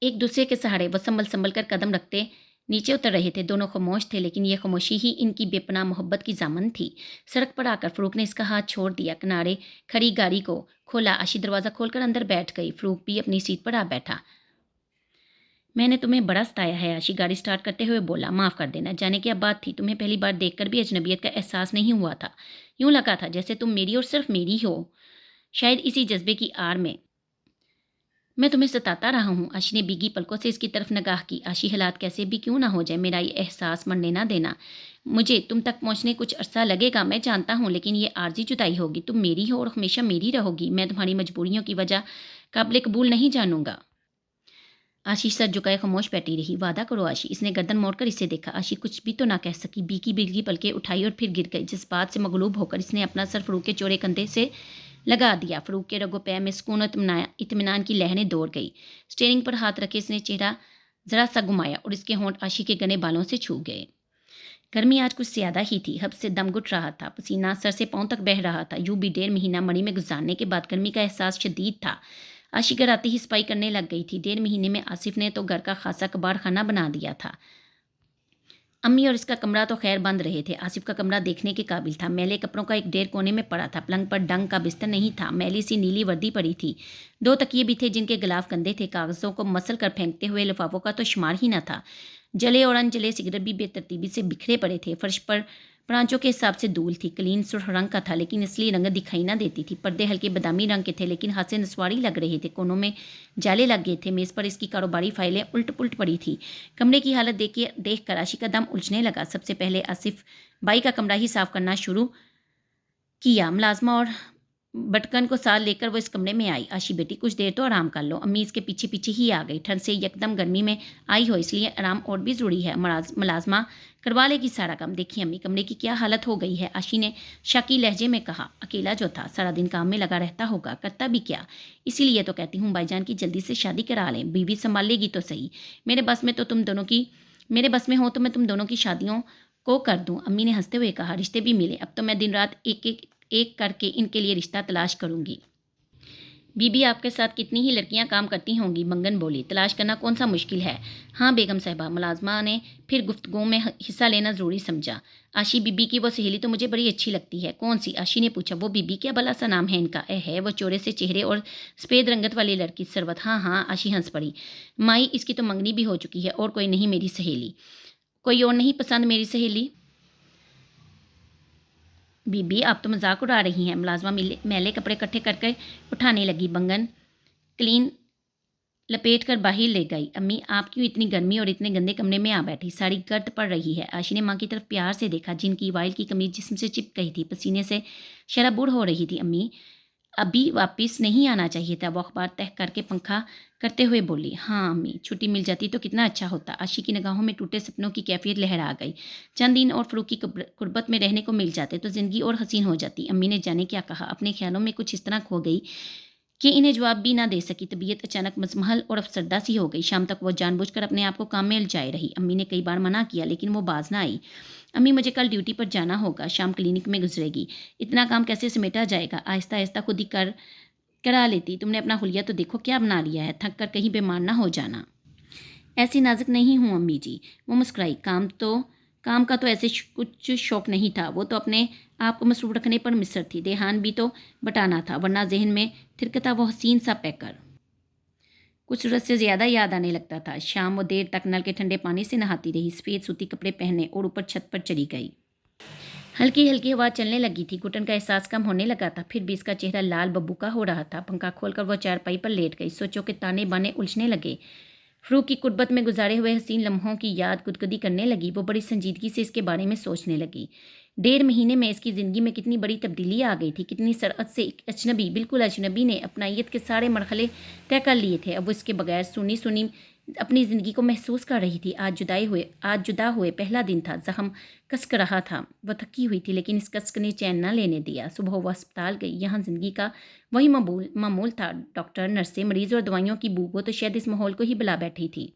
ایک دوسرے کے سہارے وہ سنبھل کر قدم رکھتے نیچے اتر رہے تھے۔ دونوں خاموش تھے، لیکن یہ خاموشی ہی ان کی بے پناہ محبت کی ضامن تھی۔ سڑک پر آ کر فروغ نے اس کا ہاتھ چھوڑ دیا، کنارے کھڑی گاڑی کو کھولا۔ عاشی دروازہ کھول کر اندر بیٹھ گئی، فروغ بھی اپنی سیٹ پر آ بیٹھا۔ میں نے تمہیں بڑا ستایا ہے، عاشی گاڑی سٹارٹ کرتے ہوئے بولا۔ معاف کر دینا، جانے کی اب بات تھی، تمہیں پہلی بار دیکھ کر بھی اجنبیت کا احساس نہیں ہوا تھا، یوں لگا تھا جیسے تم میری اور صرف میری ہو، شاید اسی جذبے کی آڑ میں تمہیں ستاتا رہا ہوں۔ عاشی نے بھیگی پلکوں سے اس کی طرف نگاہ کی۔ عاشی، حالات کیسے بھی کیوں نہ ہو جائے، میرا یہ احساس مرنے نہ دینا، مجھے تم تک پہنچنے کچھ عرصہ لگے گا میں جانتا ہوں، لیکن یہ عارضی جدائی ہوگی، تم میری ہو اور ہمیشہ میری رہو گی، میں تمہاری مجبوریوں کی وجہ قابل قبول نہیں جانوں گا۔ عاشی سر جھکائے خاموش بیٹھی رہی۔ وعدہ کرو عاشی۔ اس نے گردن موڑ کر اسے دیکھا۔ عاشی کچھ بھی تو نہ کہہ سکی، بھیگی پلکیں اٹھائی اور پھر گر گئی۔ جذبات سے مغلوب ہو کر اس نے اپنا سر فروغ کے چوڑے کندھے سے लगा दिया। फ़रूक के रगो पैर में सुकून और इत्मीनान की लहरें दौड़ गई। स्टीयरिंग पर हाथ रखे इसने चेहरा ज़रा सा घुमाया और इसके होंठ आशी के घने बालों से छू गए। गर्मी आज कुछ ज़्यादा ही थी। हब से दम घुट रहा था, पसीना सर से पाँव तक बह रहा था। यूँ भी 1.5 महीना मरी में गुजारने के बाद गर्मी का एहसास शदीद था। आशी घर आते ही सफाई करने लग गई थी। 1.5 महीने में आसिफ ने तो घर का खासा कबाड़ खाना बना दिया था। अम्मी और इसका कमरा तो खैर बंद रहे थे। आसिफ का कमरा देखने के काबिल था। मैले कपड़ों का एक ढेर कोने में पड़ा था। पलंग पर डंग का बिस्तर नहीं था। मैली सी नीली वर्दी पड़ी थी। 2 तकिए भी थे जिनके गिलाफ गंदे थे। कागज़ों को मसल कर फेंकते हुए लिफाफों का तो शुमार ही न था। जले और अनजले सिगरेट भी बेतरतीबी से बिखरे पड़े थे। फर्श पर प्रांचों के हिसाब से धूल थी। कलीन सुर्ख रंग का था लेकिन इसलिए रंगत दिखाई ना देती थी। पर्दे हल्के बादामी रंग के थे लेकिन हाथ से नस्वारी लग रहे थे। कोनों में जाले लग गए थे। मेज़ पर इसकी कारोबारी फाइलें उल्ट पुल्ट पड़ी थी। कमरे की हालत देख कर आशी का दम उलझने लगा। सबसे पहले आसिफ बाई का कमरा ही साफ करना शुरू किया। मुलाजमा और बटकन को साथ लेकर वो इस कमरे में आई। आशी बेटी कुछ देर तो आराम कर लो। अम्मी इसके पीछे पीछे ही आ गई। ठंड से यकदम गर्मी में आई हो इसलिए आराम और भी ज़रूरी है। मुलाजमा करवा लेगी सारा काम। देखिए अम्मी कमरे की क्या हालत हो गई है, आशी ने शकी लहजे में कहा। अकेला जो था सारा दिन काम में लगा रहता होगा, करता भी क्या। इसीलिए तो कहती हूँ भाईजान की जल्दी से शादी करा लें, बीवी संभाल लेगी तो सही। मेरे बस में हो तो मैं तुम दोनों की शादियों को कर दूँ। अम्मी ने हंसते हुए कहा। रिश्ते भी मिले, अब तो मैं दिन रात एक करके इनके लिए रिश्ता तलाश करूंगी। बीबी आपके साथ कितनी ही लड़कियां काम करती होंगी, मंगन बोली। तलाश करना कौन सा मुश्किल है। हाँ बेगम साहिबा, मुलाजमा ने फिर गुफ्तगू में हिस्सा लेना ज़रूरी समझा। आशी बीबी की वो सहेली तो मुझे बड़ी अच्छी लगती है। कौन सी, आशी ने पूछा। वो बीबी, क्या भला सा नाम है इनका। है वो चौड़े से चेहरे और सफ़ेद रंगत वाली लड़की सरवत। हाँ हाँ, आशी हंस पड़ी। माई इसकी तो मंगनी भी हो चुकी है। और कोई नहीं मेरी सहेली। कोई और नहीं पसंद मेरी सहेली। बीबी आप तो मजाक उड़ा रही हैं। मुलाजमा मैले कपड़े इकट्ठे करके उठाने लगी। बंगन क्लीन लपेट कर बाहर ले गई। अम्मी आप क्यों इतनी गर्मी और इतने गंदे कमरे में आ बैठी, सारी गर्द पड़ रही है। आशी ने माँ की तरफ प्यार से देखा जिनकी वाइल की कमीज जिस्म से चिपक गई थी, पसीने से शराबुर हो रही थी। अम्मी अभी वापस नहीं आना चाहिए था, वो अखबार तह करके पंखा करते हुए बोली। हाँ अम्मी, छुट्टी मिल जाती तो कितना अच्छा होता। आशी की निगाहों में टूटे सपनों की कैफियत लहरा गई। चंद दिन और फ़रूक की कुर्बत में रहने को मिल जाते तो ज़िंदगी और हसीन हो जाती। अम्मी ने जाने क्या कहा, अपने ख्यालों में कुछ इस तरह खो गई कि इन्हें जवाब भी ना दे सकी। तबीयत अचानक मजमहल और अफसरदा सी हो गई। शाम तक वो जानबूझकर अपने आप को काम में उलझाए रही। अम्मी ने कई बार मना किया लेकिन वो बाज ना आई। अम्मी मुझे कल ड्यूटी पर जाना होगा, शाम क्लिनिक में गुजरेगी, इतना काम कैसे समेटा जाएगा। आहिस्ता आहिस्ता खुद ही करा लेती। तुमने अपना हुलिया तो देखो क्या बना लिया है, थक कर कहीं बीमार ना हो जाना। ऐसी नाजुक नहीं हूँ अम्मी जी, वो मुस्कुराई। काम का तो ऐसे कुछ शौक नहीं था, वो तो अपने आप को मसरूफ रखने पर मिस्र थी। देहान भी तो बटाना था, वरना जहन में थिरकता वो हसीन सा पैकर कुछ सूरत से ज़्यादा याद आने लगता था। शाम वो देर तक नल के ठंडे पानी से नहाती रही, सफ़ेद सूती कपड़े पहने और ऊपर छत पर चली गई। हल्की हल्की हवा चलने लगी थी। घुटन का एहसास कम होने लगा था। फिर भी इसका चेहरा लाल बब्बू का हो रहा था। पंखा खोलकर वो चारपाई पर लेट गई। सोचों के ताने बाने उलझने लगे। फ़रूक की कुर्बत में गुजारे हुए हसीन लम्हों की याद गुदगुदी करने लगी। वो बड़ी संजीदगी से इसके बारे में सोचने लगी। 1.5 महीने में इसकी ज़िंदगी में कितनी बड़ी तब्दीली आ गई थी। कितनी सरअत से एक अजनबी, बिल्कुल अजनबी ने अपनायत के सारे मरहले तय कर लिए थे। अब वो इसके बगैर सुनी सुनी अपनी ज़िंदगी को महसूस कर रही थी। आज जुदा हुए पहला दिन था। जख्म कसक रहा था। वह थकी हुई थी लेकिन इस कसक ने चैन न लेने दिया। सुबह वह अस्पताल गई। यहाँ ज़िंदगी का वही मामूल था। डॉक्टर, नर्सें, मरीज़ और दवाइयों की बू। वो तो शायद इस माहौल को ही बुला बैठी थी।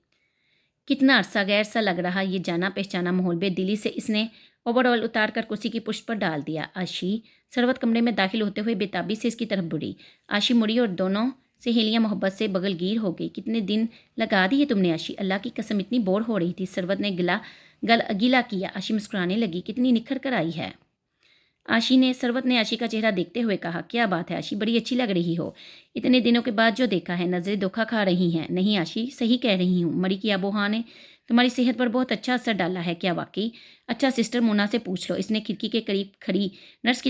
कितना अरसा गैर सा लग रहा ये जाना पहचाना माहौल। बेदिली से इसने ओवरऑल उतार कर कुर्सी की पुष्ट पर डाल दिया। आशी सरवत कमरे में दाखिल होते हुए बेताबी से इसकी तरफ बुड़ी। आशी मुड़ी और दोनों सहेलियां मोहब्बत से बगलगीर हो गई। कितने दिन लगा दिए तुमने आशी, अल्लाह की कसम इतनी बोर हो रही थी। सरवत ने गल अगीला किया। आशी मुस्कुराने लगी। कितनी निखर कर आई है। सरवत ने आशी का चेहरा देखते हुए कहा। क्या बात है आशी, बड़ी अच्छी लग रही हो। इतने दिनों के बाद जो देखा है, नज़रें धोखा खा रही हैं। नहीं आशी, सही कह रही हूँ। मरी की आबोहा ने तुम्हारी सेहत पर बहुत अच्छा असर डाला है। क्या वाकई? अच्छा, सिस्टर मोना से पूछ लो। इसने खिड़की के करीब खड़ी नर्स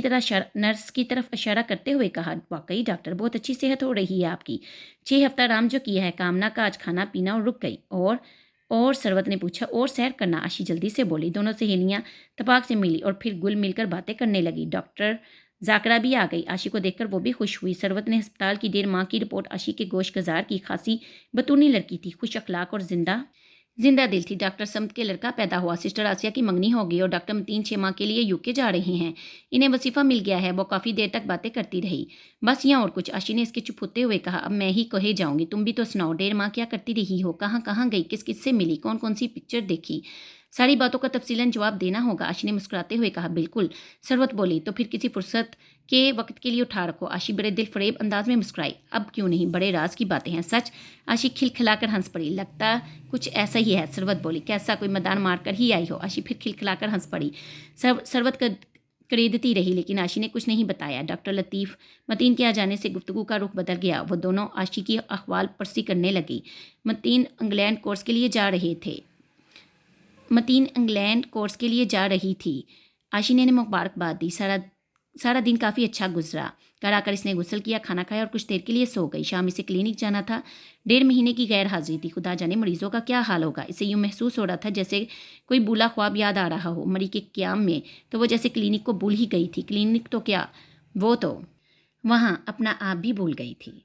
की तरफ इशारा करते हुए कहा। वाकई डॉक्टर, बहुत अच्छी सेहत हो रही है आपकी। 6 हफ्ता आराम जो किया है, कामना का आज खाना पीना और रुक गई। और सरवत ने पूछा। और सैर करना, आशी जल्दी से बोली। दोनों सहेलियां तपाक से मिली और फिर गुल मिलकर बातें करने लगी। डॉक्टर जाकरा भी आ गई। आशी को देखकर वो भी खुश हुई। सरवत ने अस्पताल की 1.5 माह की रिपोर्ट आशी के गोश गजार की। खासी बतूनी लड़की थी, खुश अखलाक और जिंदा जिंदा दिल थी। डॉक्टर समद के लड़का पैदा हुआ, सिस्टर आसिया की मंगनी हो गई और डॉक्टर मतीन 6 माह के लिए यूके जा रहे हैं। इन्हें वसीफ़ा मिल गया है। वो काफ़ी देर तक बातें करती रही। बस या और कुछ? आशी ने इसके चुप होते हुए कहा। अब मैं ही कहे जाऊंगी, तुम भी तो सुनाओ। 1.5 माह क्या करती रही हो? कहाँ कहाँ गई? किस किस से मिली? कौन कौन सी पिक्चर देखी? सारी बातों का तफसीलन जवाब देना होगा। आशी ने मुस्कुराते हुए कहा। बिल्कुल। सरवत बोली। तो फिर किसी फुर्सत के वक्त के लिए उठा रखो। आशी बड़े दिल फरेब अंदाज में मुस्कुराई। अब क्यों नहीं, बड़े राज की बातें हैं। सच? आशी खिलखिलाकर हंस पड़ी। लगता कुछ ऐसा ही है। सरवत बोली। कैसा? कोई मैदान मार कर ही आई हो? आशी फिर खिलखिलाकर हंस पड़ी। सरवत करीदती रही, लेकिन आशी ने कुछ नहीं बताया। डॉक्टर लतीफ़ मतीन के आ जाने से गुफ्तगू का रुख बदल गया। वो दोनों आशी की अहवाल परसी करने लगी। मतीन इंग्लैंड कोर्स के लिए जा रही थी। आशी ने मुबारकबाद दी। सारा दिन काफ़ी अच्छा गुजरा। घर आकर इसने गुस्ल किया, खाना खाया और कुछ देर के लिए सो गई। शाम इसे क्लिनिक जाना था। 1.5 महीने की गैर हाजिरी थी। खुदा जाने मरीजों का क्या हाल होगा। इसे यूँ महसूस हो रहा था जैसे कोई बुला ख्वाब याद आ रहा हो। मरी के क़याम में तो वो जैसे क्लिनिक को भूल ही गई थी। क्लिनिक तो क्या, वो तो वहाँ अपना आप भी भूल गई थी।